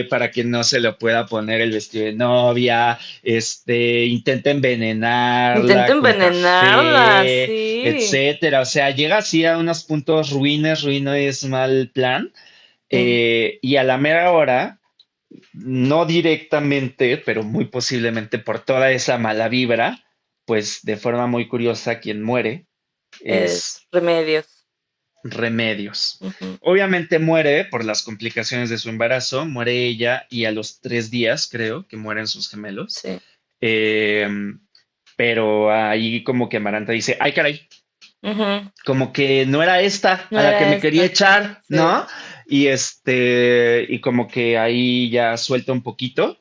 para que no se lo pueda poner el vestido de novia, intenta Intento envenenarla con envenenarla, café, sí. etcétera. O sea, llega así a unos puntos ruines mal plan, Eh, y a la mera hora no directamente, pero muy posiblemente por toda esa mala vibra, pues de forma muy curiosa, quien muere es es Remedios. Remedios. Ujú, Obviamente muere por las complicaciones de su embarazo, muere ella y a los 3 días creo que mueren sus gemelos. sí. Eh, pero ahí como que Amaranta dice, ay caray, Ujú, como que no era esta no a la que era me quería esta. echar, Sí. ¿no? Y como que ahí ya suelta un poquito,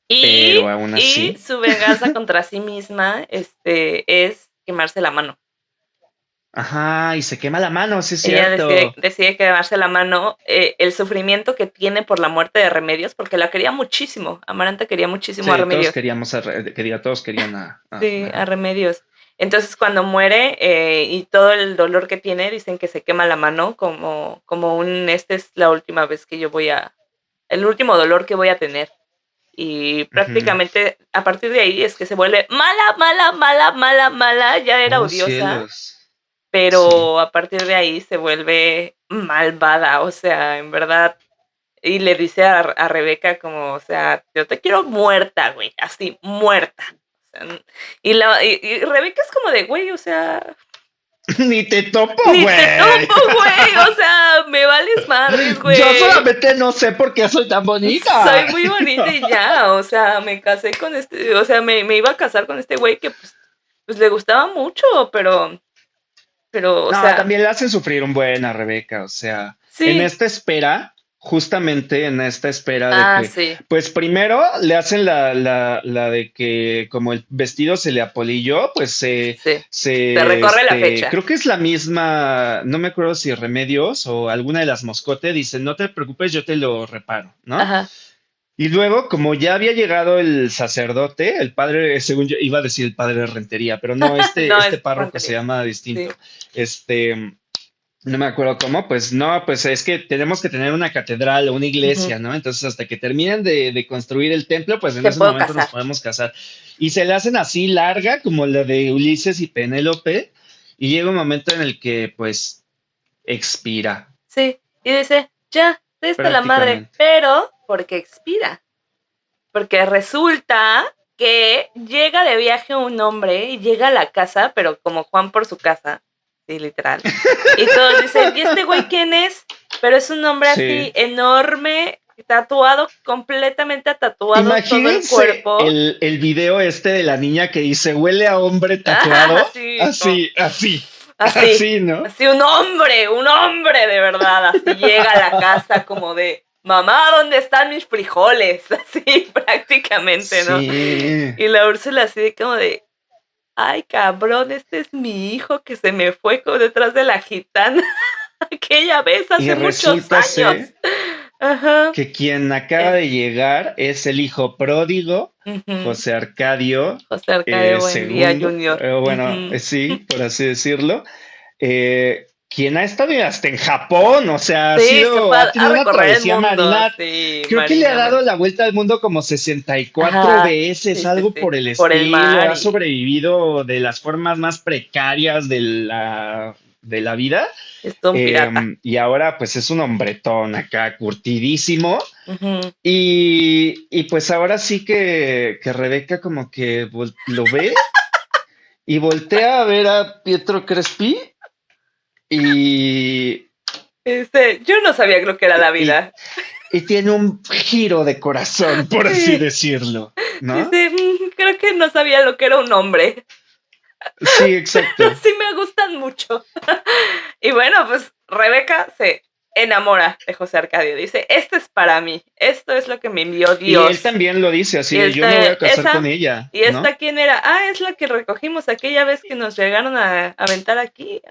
Y, pero aún y así. su venganza contra sí misma, es quemarse la mano. Ajá, y se quema la mano, sí es Ella decide, cierto. decide quemarse la mano, el sufrimiento que tiene por la muerte de Remedios, porque la quería muchísimo. Amaranta quería muchísimo a Sí, todos Remedios. queríamos, todos querían Sí, a ajá. Remedios. Entonces, cuando muere, y todo el dolor que tiene, dicen que se quema la mano como esta es la última vez que yo el último dolor que voy a tener. Y Ujú. prácticamente a partir de ahí es que se vuelve mala, mala, mala, mala, mala. Ya era Oh, odiosa, cielos. Sí. pero a partir de ahí se vuelve malvada. O sea, en verdad. Y le dice a Rebeca como, o sea, yo te quiero muerta, güey, así, muerta. O sea, y Rebeca es como de, güey, o sea, Ni te topo, ni te güey. topo, güey, o sea, me vales madres, Yo güey. solamente no sé por qué soy tan bonita. Soy muy bonita y ya, o sea, me casé con o sea, me iba a casar con este güey que pues le gustaba mucho, pero, o No, sea, también le hacen sufrir un buen a Rebeca, o sea, en sí, esta espera, justamente en esta espera de ah, que, sí, pues primero le hacen la de que como el vestido se le apolilló, pues sí, se recorre la fecha. creo que es la misma, no me acuerdo si Remedios o alguna de las Moscote, dicen, no te preocupes, yo te lo reparo, ¿no? Ajá, Y luego, como ya había llegado el sacerdote, el padre, según yo iba a decir el padre de Rentería, pero no, no, este es párroco se Rentería, llama distinto. sí. Este, no me acuerdo cómo, pues no, pues es que tenemos que tener una catedral o una Ujú. iglesia, ¿no? Entonces, hasta que terminen de construir el templo, pues en Te ese puedo momento nos casar. podemos casar. Y se le hacen así larga, como la de Ulises y Penélope, y llega un momento en el que, pues, expira. Sí, y dice, ya. está la madre, prácticamente. pero porque expira. Porque resulta que llega de viaje un hombre y llega a la casa, pero como Juan por su casa, sí, literal. Y todos dicen, ¿y este güey quién es? Pero es un hombre así Sí. enorme, tatuado, completamente tatuado todo el Imagínense cuerpo. el video este de la niña que dice, huele a hombre Ah, tatuado. sí, Así, así, así, así, ¿no? así un hombre de verdad, así llega a la casa como de, mamá, ¿dónde están mis frijoles? Así prácticamente, ¿no? Sí. Y la Úrsula así de como de, ay cabrón, este es mi hijo que se me fue detrás de la gitana aquella vez Y hace muchos resulta años. ser Ajá. que quien acaba Es de llegar es el hijo pródigo, ujú, José Arcadio José Arcadio Buendía segundo, Jr. bueno, Ujú. sí, por así decirlo, quien ha estado hasta en Japón, o sea, Sí, se fue ha a tenido una recorrer el travesía mundo, marina, sí, creo que le ha dado marinamente. la vuelta al mundo como 64 Ajá, veces, sí, sí, algo por sí. el Por el estilo, mar ha y sobrevivido de las formas más precarias de la vida. es todo un pirata. Y ahora pues es un hombretón acá, curtidísimo. Ujú. Y pues ahora sí que Rebeca como que lo ve y voltea a ver a Pietro Crespi y, Yo no sabía lo que era la y, vida. y tiene un giro de corazón, por así Sí. decirlo, ¿no? Dice, creo que no sabía lo que era un hombre, Sí, pero exacto. sí me gustan mucho. Y bueno, pues Rebeca se enamora de José Arcadio. Dice, este es para mí, esto es lo que me envió Y él Dios. también lo dice así Y de yo me voy a casar con esa, ella, ¿y esta ¿no? quién era? Ah, es la que recogimos aquella vez que nos llegaron a aventar aquí.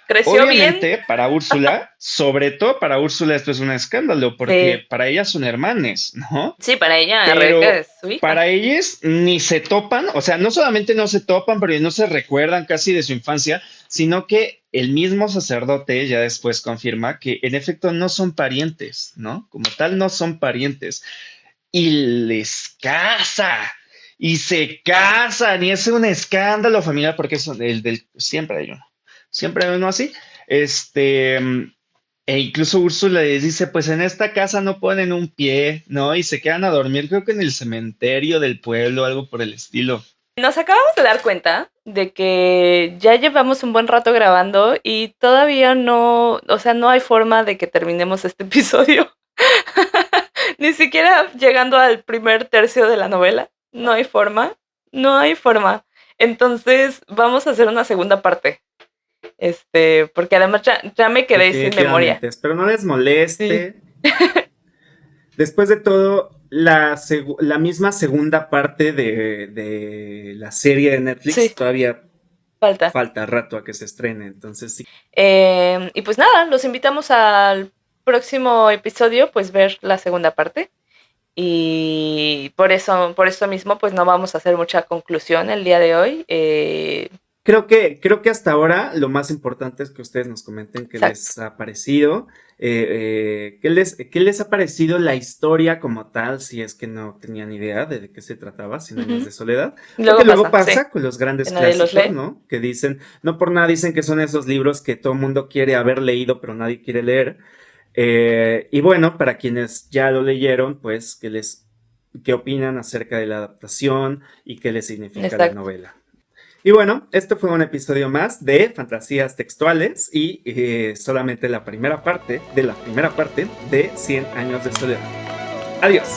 ¿Creció bien? Obviamente, para Úrsula, sobre todo para Úrsula, esto es un escándalo, porque Sí. para ella son hermanes, ¿no? Sí, para ella Rebeca Pero es su hija. para ellos ni se topan, o sea, no solamente no se topan, pero no se recuerdan casi de su infancia, sino que el mismo sacerdote ya después confirma que en efecto no son parientes, ¿no? Como tal, no son parientes. Y les casa. Y se casan, y es un escándalo familiar, porque es siempre hay uno. Siempre hay uno así. Este, e incluso Úrsula les dice, pues en esta casa no ponen un pie, ¿no? Y se quedan a dormir, creo que en el cementerio del pueblo, algo por el estilo. Nos acabamos de dar cuenta de que ya llevamos un buen rato grabando y todavía no, o sea, no hay forma de que terminemos este episodio. Ni siquiera llegando al primer tercio de la novela. No hay forma. No hay forma. Entonces, vamos a hacer una segunda parte. Porque además ya me quedé sin memoria. Definitivamente. Espero no les Sí. moleste. Después de todo, la misma segunda parte de la serie de Netflix Sí, todavía falta. falta rato a que se estrene. Entonces, sí. Y pues nada, los invitamos al próximo episodio, pues ver la segunda parte. Y por eso mismo, pues no vamos a hacer mucha conclusión el día de hoy. Creo que hasta ahora lo más importante es que ustedes nos comenten qué Exacto. les ha parecido, qué les ha parecido la historia como tal, si es que no tenían idea de qué se trataba, Cien años Ujú. de soledad, porque Luego luego pasa, sí, pasa con los que grandes nadie los clásicos, lee. ¿no? Que dicen, no por nada dicen que son esos libros que todo el mundo quiere haber leído, pero nadie quiere leer. Y bueno, para quienes ya lo leyeron, pues, qué opinan acerca de la adaptación y qué les significa la Exacto. novela. Y bueno, este fue un episodio más de Fantasías Textuales y solamente la primera parte de 100 años de soledad. Adiós.